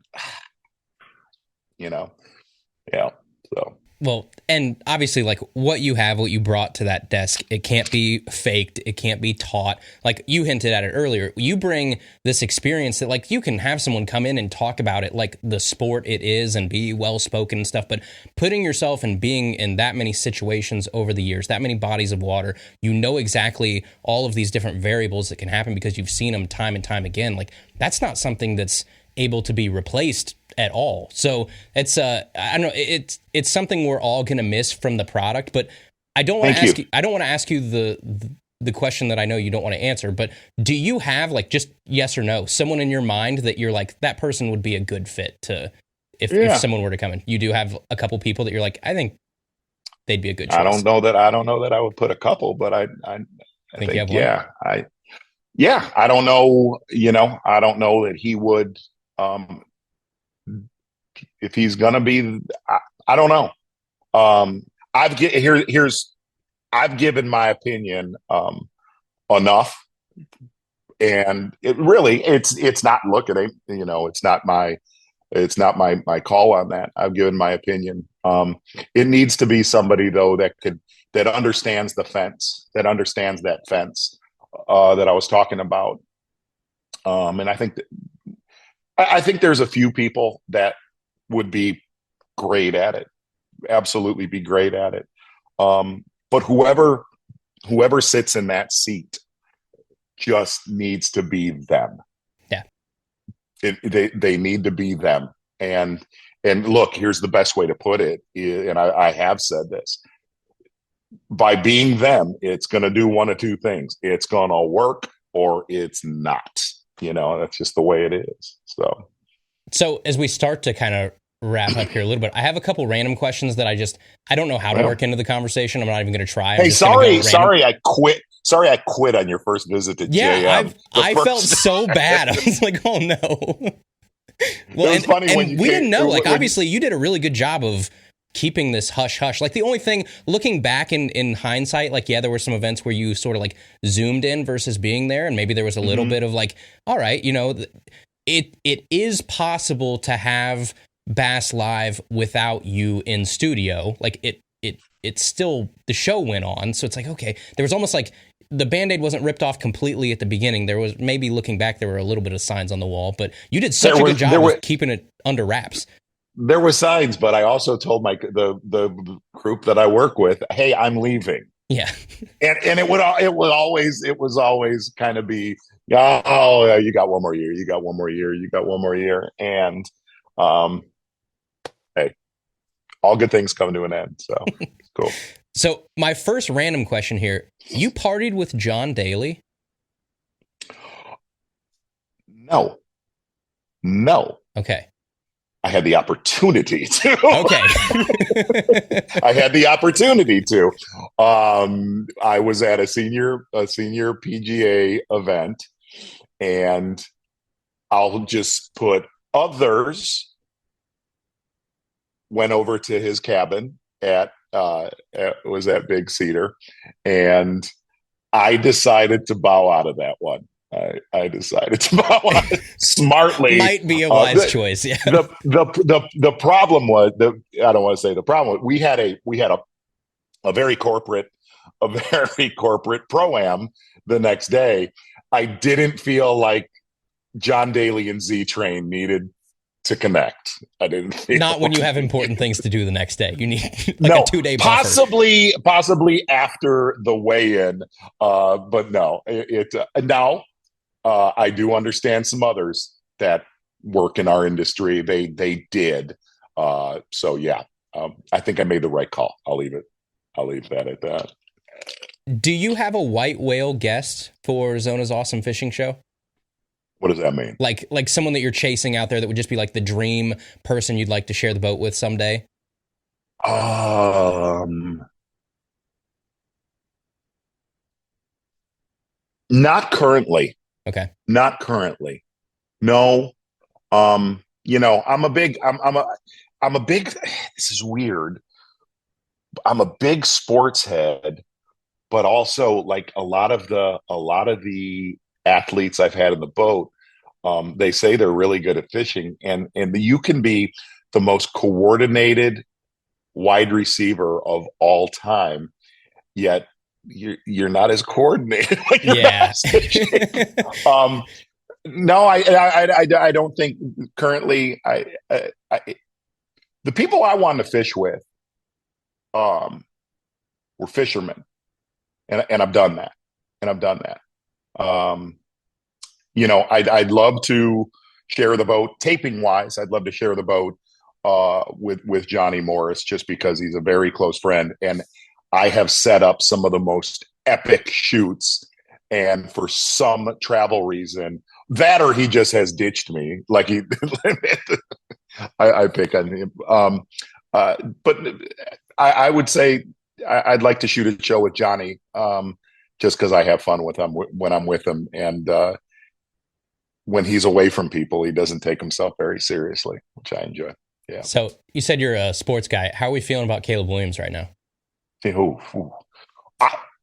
So. Well, and obviously, like what you brought to that desk, it can't be faked. It can't be taught. Like you hinted at it earlier, you bring this experience that like you can have someone come in and talk about it like the sport it is and be well-spoken and stuff. But putting yourself and being in that many situations over the years, that many bodies of water, you know exactly all of these different variables that can happen because you've seen them time and time again. Like that's not something that's able to be replaced at all. So it's I don't know, it's something we're all going to miss from the product, but I don't want to ask you the question that I know you don't want to answer, but do you have like just yes or no someone in your mind that you're like that person would be a good fit to if someone were to come in? You do have a couple people that you're like I think they'd be a good choice. I don't know that I would put a couple, but I think you have one. I don't know, I don't know that he would if he's gonna be, I don't know. I've given my opinion enough, and it's not looking at it's not my call on that. I've given my opinion. It needs to be somebody though that understands the fence, that understands that fence that I was talking about. And I think there's a few people that would be great at it, absolutely be great at it. But whoever sits in that seat just needs to be them. Yeah. They need to be them. And look, here's the best way to put it. And I have said this, by being them, it's going to do one of two things. It's going to work or it's not. That's just the way it is. So as we start to kind of wrap up here a little bit, I have a couple random questions that I don't know how to work into the conversation. I'm not even going to try. Sorry, I quit. Sorry, I quit on your first visit to JM. I felt so bad. I was like, oh no. Well, it was funny when we didn't know. Like, obviously, you did a really good job of keeping this hush hush. Like the only thing, looking back in hindsight, like there were some events where you sort of like zoomed in versus being there, and maybe there was a little bit of like, all right, it is possible to have Bass Live without you in studio. Like it's still, the show went on, so it's like, okay, there was almost like the Band-Aid wasn't ripped off completely at the beginning. There was, maybe looking back, there were a little bit of signs on the wall, but you did such a good job of keeping it under wraps. There were signs, but I also told the group that I work with, "Hey, I'm leaving." Yeah, and it was always kind of be, "Oh, you got one more year, you got one more year, you got one more year," and hey, all good things come to an end. So it's cool. So my first random question here: you partied with John Daly? No. Okay. I had the opportunity to. Okay. I had the opportunity to. I was at a senior PGA event, and I'll just put others went over to his cabin was at Big Cedar, and I decided to bow out of that one. I decided to bow out smartly. Might be a wise choice. Yeah. The problem was I don't want to say the problem. We had a very corporate pro-am the next day. I didn't feel like John Daly and Z Train needed to connect. I didn't feel Not when you have important things to do the next day. You need like a 2-day buffer. Possibly after the weigh-in, but no. Now I do understand some others that work in our industry. They did. So yeah, I think I made the right call. I'll leave that at that. Do you have a white whale guest for Zona's Awesome Fishing Show? What does that mean? Like someone that you're chasing out there that would just be like the dream person you'd like to share the boat with someday? Not currently. Okay. Not currently. No. I'm a big this is weird. I'm a big sports head, but also like a lot of the athletes I've had in the boat, they say they're really good at fishing, and you can be the most coordinated wide receiver of all time, yet you're not as coordinated when you're bass fishing. No, I don't think currently. The people I wanted to fish with, were fishermen, and I've done that, I'd love to share the boat taping wise. I'd love to share the boat with Johnny Morris, just because he's a very close friend, and I have set up some of the most epic shoots, and for some travel reason, that or he just has ditched me. Like I pick on him. But I would say I'd like to shoot a show with Johnny, just because I have fun with him when I'm with him, and when he's away from people, he doesn't take himself very seriously, which I enjoy. Yeah. So you said you're a sports guy. How are we feeling about Caleb Williams right now?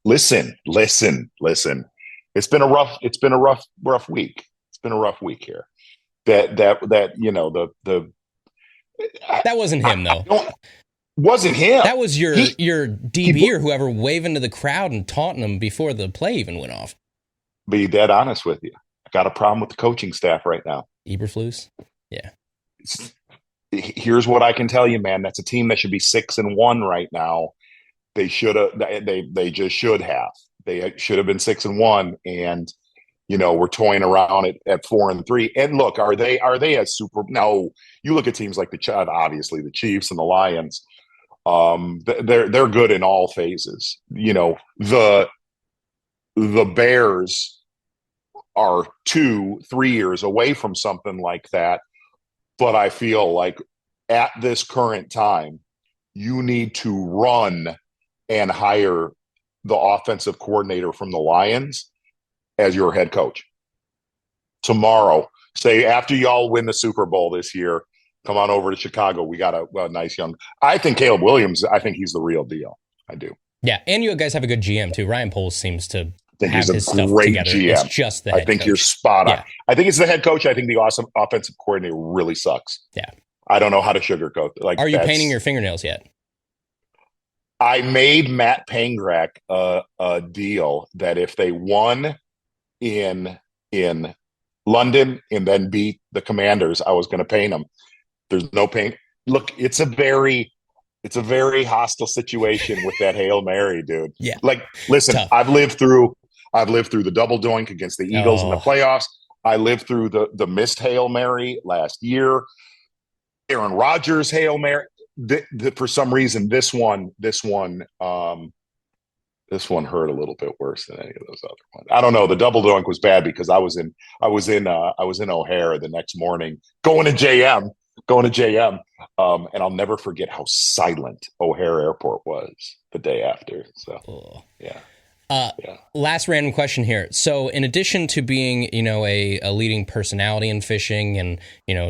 Listen. It's been a rough week. It's been a rough week here. That wasn't him though. Wasn't him. That was your DB or whoever waving to the crowd and taunting him before the play even went off. Be dead honest with you. I got a problem with the coaching staff right now. Eberflus? Yeah. Here's what I can tell you, man. That's a team that should be 6-1 right now. They should have. They just should have. They should have been 6-1, and we're toying around at 4-3. And look, are they a super? No, you look at teams like obviously the Chiefs and the Lions. They're good in all phases. The Bears are 2-3 years away from something like that. But I feel like at this current time, you need to run and hire the offensive coordinator from the Lions as your head coach. Tomorrow, say after y'all win the Super Bowl this year, come on over to Chicago. We got a nice young. I think Caleb Williams, I think he's the real deal. I do. Yeah, and you guys have a good GM too. Ryan Poles seems to think have he's his a stuff great together. GM. It's just the head I think coach. You're spot on. Yeah. I think it's the head coach. I think the awesome offensive coordinator really sucks. Yeah. I don't know how to sugarcoat. Are you painting your fingernails yet? I made Matt Pangrak a deal that if they won in London and then beat the Commanders, I was going to paint them. There's no paint. Look, it's a very hostile situation with that Hail Mary, dude. Yeah. Like, listen, Tough. I've lived through the double doink against the Eagles in the playoffs. I lived through the missed Hail Mary last year. Aaron Rodgers Hail Mary. For some reason, this one this one hurt a little bit worse than any of those other ones. I don't know. The double doink was bad because I was in O'Hare the next morning going to JM, and I'll never forget how silent O'Hare Airport was the day after. So yeah. Last random question here. So in addition to being, a leading personality in fishing and,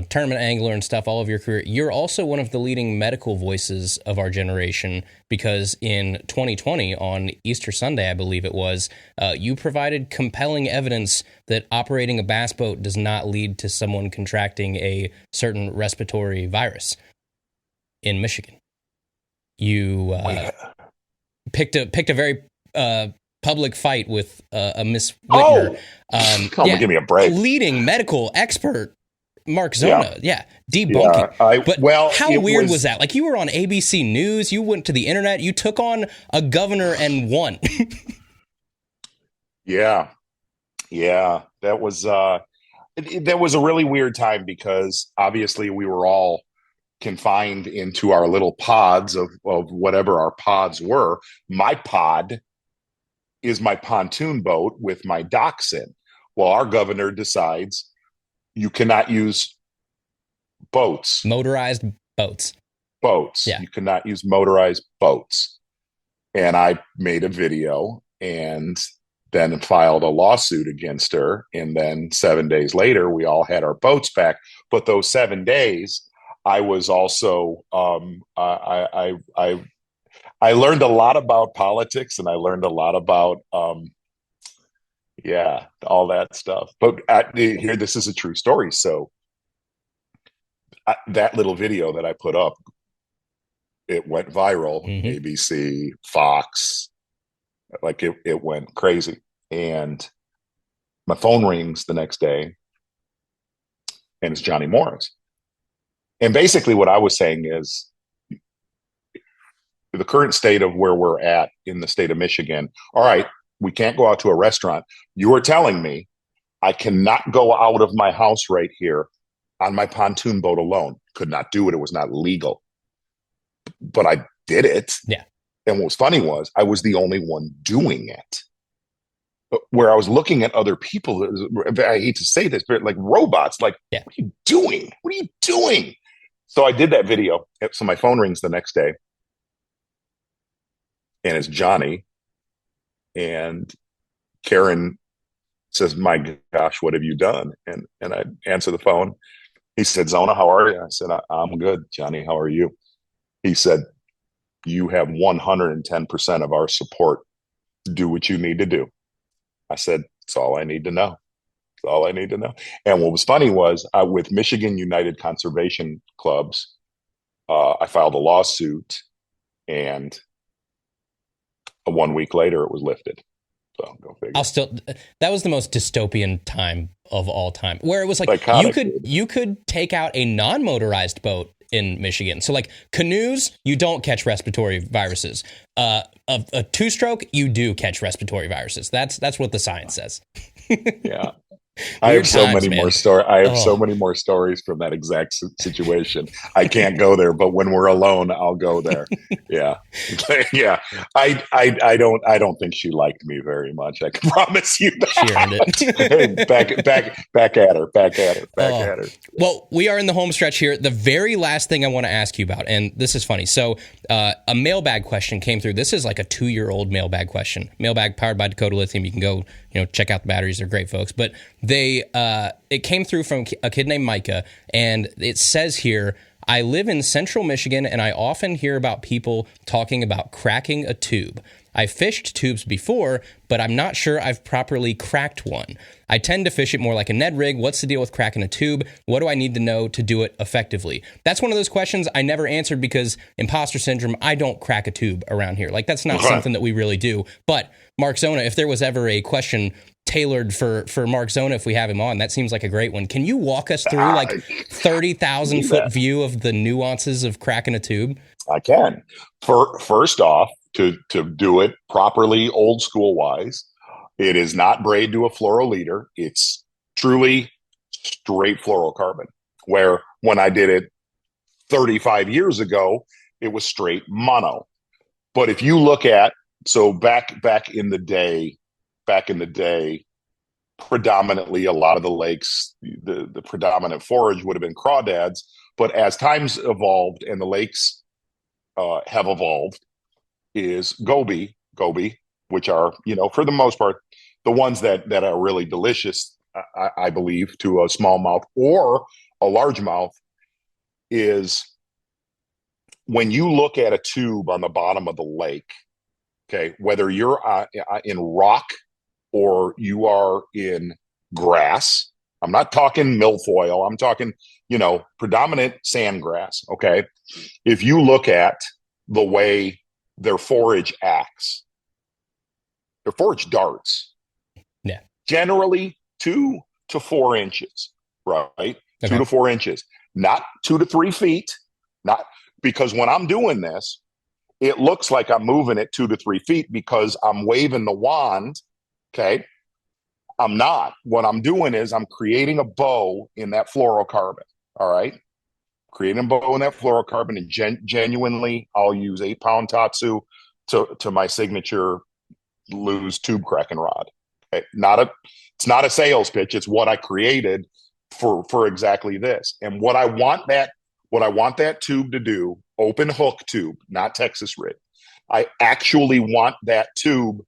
tournament angler and stuff all of your career, you're also one of the leading medical voices of our generation because in 2020 on Easter Sunday, I believe it was, you provided compelling evidence that operating a bass boat does not lead to someone contracting a certain respiratory virus in Michigan. You picked a very public fight with a Miss Whitner. Give me a break. Leading medical expert Mark Zona. Yeah. Debunking. How weird was that? Like, you were on ABC News, you went to the internet, you took on a governor and won. Yeah. That was a really weird time because obviously we were all confined into our little pods of whatever our pods were. My pod is my pontoon boat with my docks in. Well, our governor decides you cannot use boats. Motorized boats. Yeah. You cannot use motorized boats. And I made a video and then filed a lawsuit against her. And then 7 days later, we all had our boats back. But those 7 days, I was also I learned a lot about politics and I learned a lot about, all that stuff. But here, this is a true story. So that little video that I put up, it went viral. ABC, Fox, like it went crazy. And my phone rings the next day and it's Johnny Morris. And basically what I was saying is, the current state of where we're at in the state of Michigan. All right, we can't go out to a restaurant. You are telling me I cannot go out of my house right here on my pontoon boat alone. Could not do it. It was not legal. But I did it. Yeah. And what was funny was I was the only one doing it. But where I was looking at other people, I hate to say this, but like robots, like, What are you doing? What are you doing? So I did that video. So my phone rings the next day. And it's Johnny. And Karen says, my gosh, what have you done? And I answer the phone. He said, Zona, how are you? I said, I'm good. Johnny, how are you? He said, you have 110% of our support. Do what you need to do. I said, that's all I need to know. That's all I need to know. And what was funny was with Michigan United Conservation Clubs, I filed a lawsuit and 1 week later, it was lifted. So go figure. That was the most dystopian time of all time, where it was like you could take out a non-motorized boat in Michigan. So like canoes, you don't catch respiratory viruses. A two-stroke, you do catch respiratory viruses. That's what the science says. Yeah. I have so many more stories from that exact situation. I can't go there, but when we're alone, I'll go there. Yeah. Yeah. I don't think she liked me very much. I can promise you that. She earned it. back at her. Well, we are in the home stretch here. The very last thing I want to ask you about, and this is funny. So a mailbag question came through. This is like a 2-year-old mailbag question. Mailbag powered by Dakota Lithium. You can go, check out the batteries. They're great folks. But it came through from a kid named Micah, and it says here, I live in central Michigan, and I often hear about people talking about cracking a tube. I fished tubes before, but I'm not sure I've properly cracked one. I tend to fish it more like a Ned rig. What's the deal with cracking a tube? What do I need to know to do it effectively? That's one of those questions I never answered because imposter syndrome, I don't crack a tube around here. Like, that's not something that we really do. But Mark Zona, if there was ever a question tailored for Mark Zona, if we have him on, that seems like a great one. Can you walk us through like 30,000 foot view of the nuances of cracking a tube? I can. First off, to do it properly, old school wise, it is not braid to a fluoroleader. It's truly straight fluorocarbon, where when I did it 35 years ago, it was straight mono. But if you look at So back in the day, predominantly a lot of the lakes, the predominant forage would have been crawdads. But as times evolved and the lakes have evolved, is goby, which are, for the most part, the ones that are really delicious, I believe, to a smallmouth or a largemouth, is when you look at a tube on the bottom of the lake, okay, whether you're in rock or you are in grass, I'm not talking milfoil, I'm talking, predominant sandgrass, okay? If you look at the way their forage acts, their forage darts, Yeah. generally 2 to 4 inches, right? Okay. 2 to 4 inches, not 2 to 3 feet, not because when I'm doing this, it looks like I'm moving it 2 to 3 feet because I'm waving the wand. Okay. I'm not. What I'm doing is I'm creating a bow in that fluorocarbon. All right. Creating a bow in that fluorocarbon, and genuinely, I'll use 8-pound Tatsu to my signature lose tube cracking rod. Okay? It's not a sales pitch. It's what I created for exactly this. And what I want that tube to do, open hook tube, not Texas rig. I actually want that tube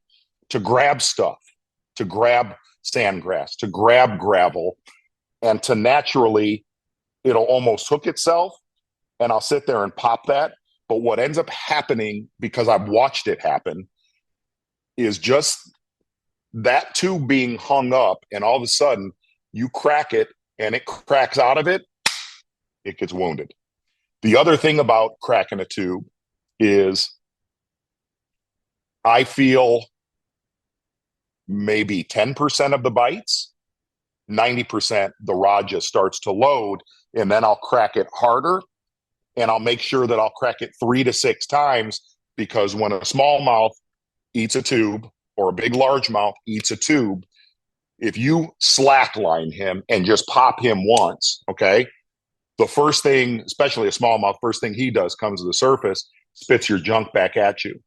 to grab stuff, to grab sandgrass, to grab gravel, and to naturally, it'll almost hook itself, and I'll sit there and pop that. But what ends up happening, because I've watched it happen, is just that tube being hung up, and all of a sudden you crack it and it cracks out of it, it gets wounded. The other thing about cracking a tube is I feel maybe 10% of the bites, 90% the rod just starts to load, and then I'll crack it harder, and I'll make sure that I'll crack it 3 to 6 times, because when a smallmouth eats a tube or a big largemouth eats a tube, if you slackline him and just pop him once, okay, the first thing, especially a smallmouth, first thing he does comes to the surface, spits your junk back at you.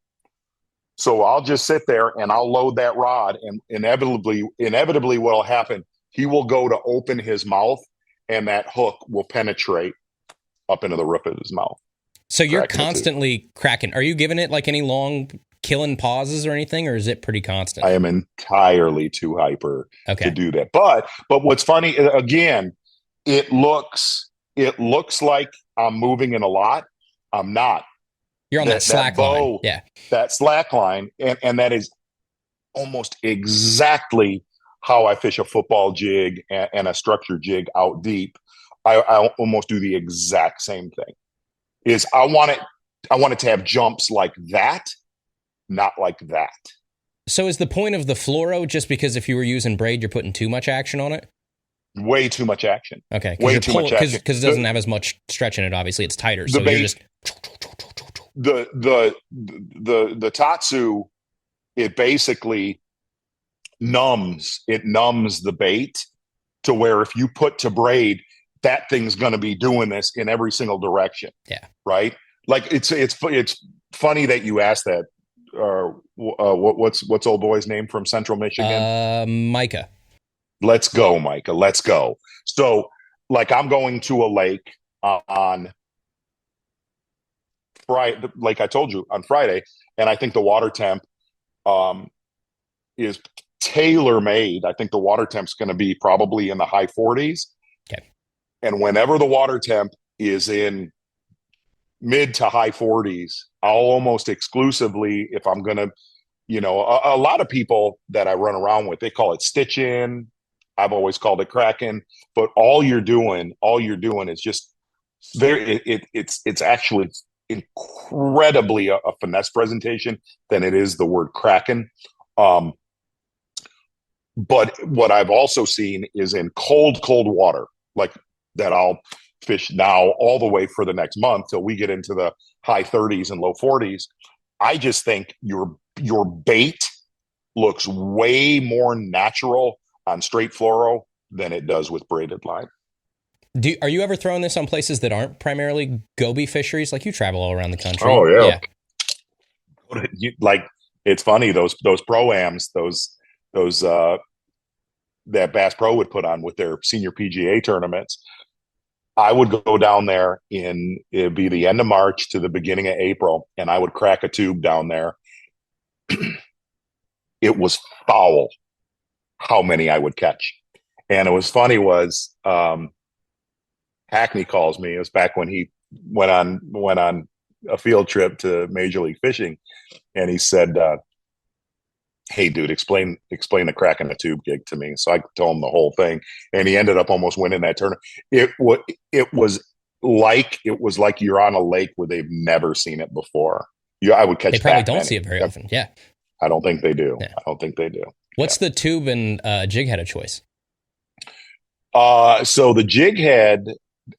So I'll just sit there and I'll load that rod, and inevitably what will happen, he will go to open his mouth and that hook will penetrate up into the roof of his mouth. So you're constantly cracking. Are you giving it like any long killing pauses or anything, or is it pretty constant? I am entirely too hyper to do that. But what's funny, again, it looks like I'm moving in a lot. I'm not. You're on that slack line. Yeah. That slack line. And that is almost exactly how I fish a football jig and a structure jig out deep. I almost do the exact same thing. Is I want it to have jumps like that, not like that. So is the point of the fluoro just because if you were using braid, you're putting too much action on it? Way too much action. Okay. Way too much action. Because it doesn't have as much stretch in it, obviously. It's tighter. So you're just... The Tatsu, it basically numbs the bait to where if you put to braid, that thing's going to be doing this in every single direction. Yeah. Right. Like it's funny that you asked that. What's old boy's name from Central Michigan? Micah. Let's go, Micah. Let's go. So like I'm going to a lake on Friday, like I told you, on Friday, and I think the water temp is tailor-made. I think the water temp's going to be probably in the high 40s. Okay. And whenever the water temp is in mid to high 40s, I'll almost exclusively, if I'm going to, a lot of people that I run around with, they call it stitching. I've always called it cracking. But all you're doing is just it's actually incredibly a finesse presentation than it is the word cracking. But what I've also seen is in cold water, like that I'll fish now all the way for the next month till we get into the high 30s and low 40s. I just think your bait looks way more natural on straight fluoro than it does with braided line. Are you ever throwing this on places that aren't primarily goby fisheries? Like you travel all around the country. Oh yeah. Like it's funny, those pro-ams, that Bass Pro would put on with their senior PGA tournaments. I would go down there it'd be the end of March to the beginning of April, and I would crack a tube down there. It was foul how many I would catch. And it was funny was Hackney calls me. It was back when he went on a field trip to Major League Fishing, and he said, hey, dude, explain the crack in the tube gig to me. So I told him the whole thing, and he ended up almost winning that tournament. It was like you're on a lake where they've never seen it before. I would catch. They probably don't see it very often. Yeah, I don't think they do. Yeah. I don't think they do. What's the tube and jig head of choice? So the jig head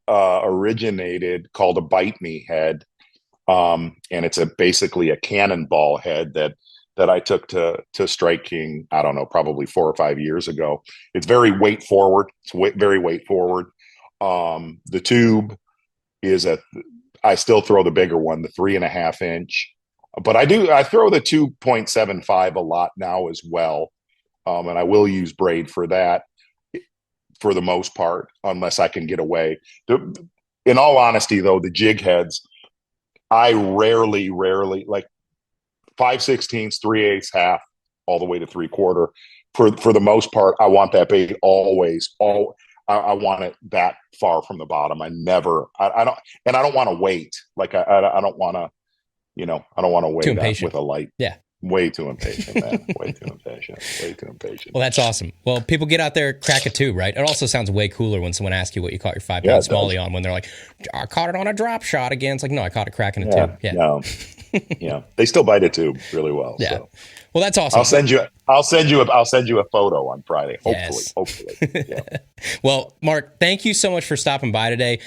originated called a bite me head, and it's basically a cannonball head that I took to Strike King, I don't know, probably 4 or 5 years ago. It's very weight forward. Very weight forward. The tube is I still throw the bigger one, the 3.5 inch, but I throw the 2.75 a lot now as well. And I will use braid for that for the most part, unless I can get away. In all honesty though, the jig heads, I rarely like 5/16, 3/8, half, all the way to 3/4. For the most part, I want that bait always. I want it that far from the bottom. I don't want to wait. Like I don't want to, I don't want to wait with a light. Yeah. Way too impatient, man. Way too impatient. Well, that's awesome. Well, people get out there, crack a tube, right? It also sounds way cooler when someone asks you what you caught your 5-pound smallie on, when they're like, I caught it on a drop shot again. It's like, no, I caught it cracking a tube. Yeah. No. Yeah. They still bite a tube really well. Yeah. So. Well, that's awesome. I'll send you a photo on Friday. Hopefully. Yeah. Well, Mark, thank you so much for stopping by today.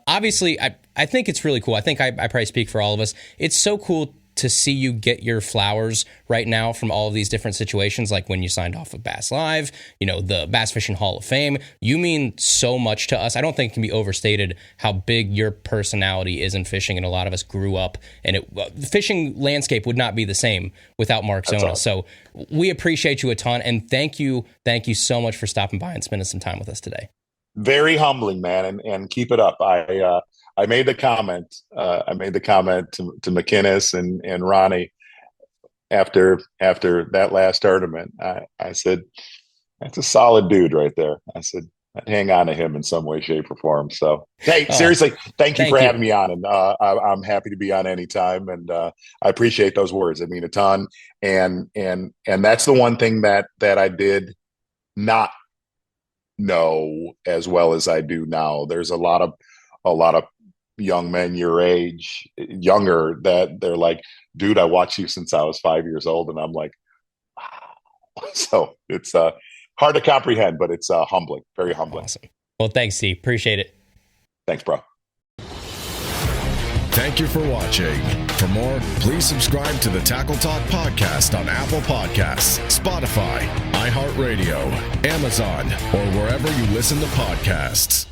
Obviously, I think it's really cool. I think I probably speak for all of us. It's so cool to see you get your flowers right now from all of these different situations, like when you signed off with Bass Live, the Bass Fishing Hall of Fame. You mean so much to us. I don't think it can be overstated how big your personality is in fishing, and a lot of us grew up, and the fishing landscape would not be the same without Mark Zona. Awesome. So we appreciate you a ton, and thank you to so much for stopping by and spending some time with us today. Very humbling, man, and keep it up. I made the comment. To McInnes and Ronnie after that last tournament. I said, that's a solid dude right there. I said, I'd hang on to him in some way, shape, or form. So, hey, seriously, thank you for having me on, and I'm happy to be on anytime. And I appreciate those words. I mean a ton. And that's the one thing that I did not know as well as I do now. There's a lot of young men your age, younger, that they're like, dude, I watched you since I was 5 years old. And I'm like, wow. So it's hard to comprehend, but it's humbling, very humbling. Awesome. Well, thanks, Steve. Appreciate it. Thanks, bro. Thank you for watching. For more, please subscribe to the Tackle Talk podcast on Apple Podcasts, Spotify, iHeartRadio, Amazon, or wherever you listen to podcasts.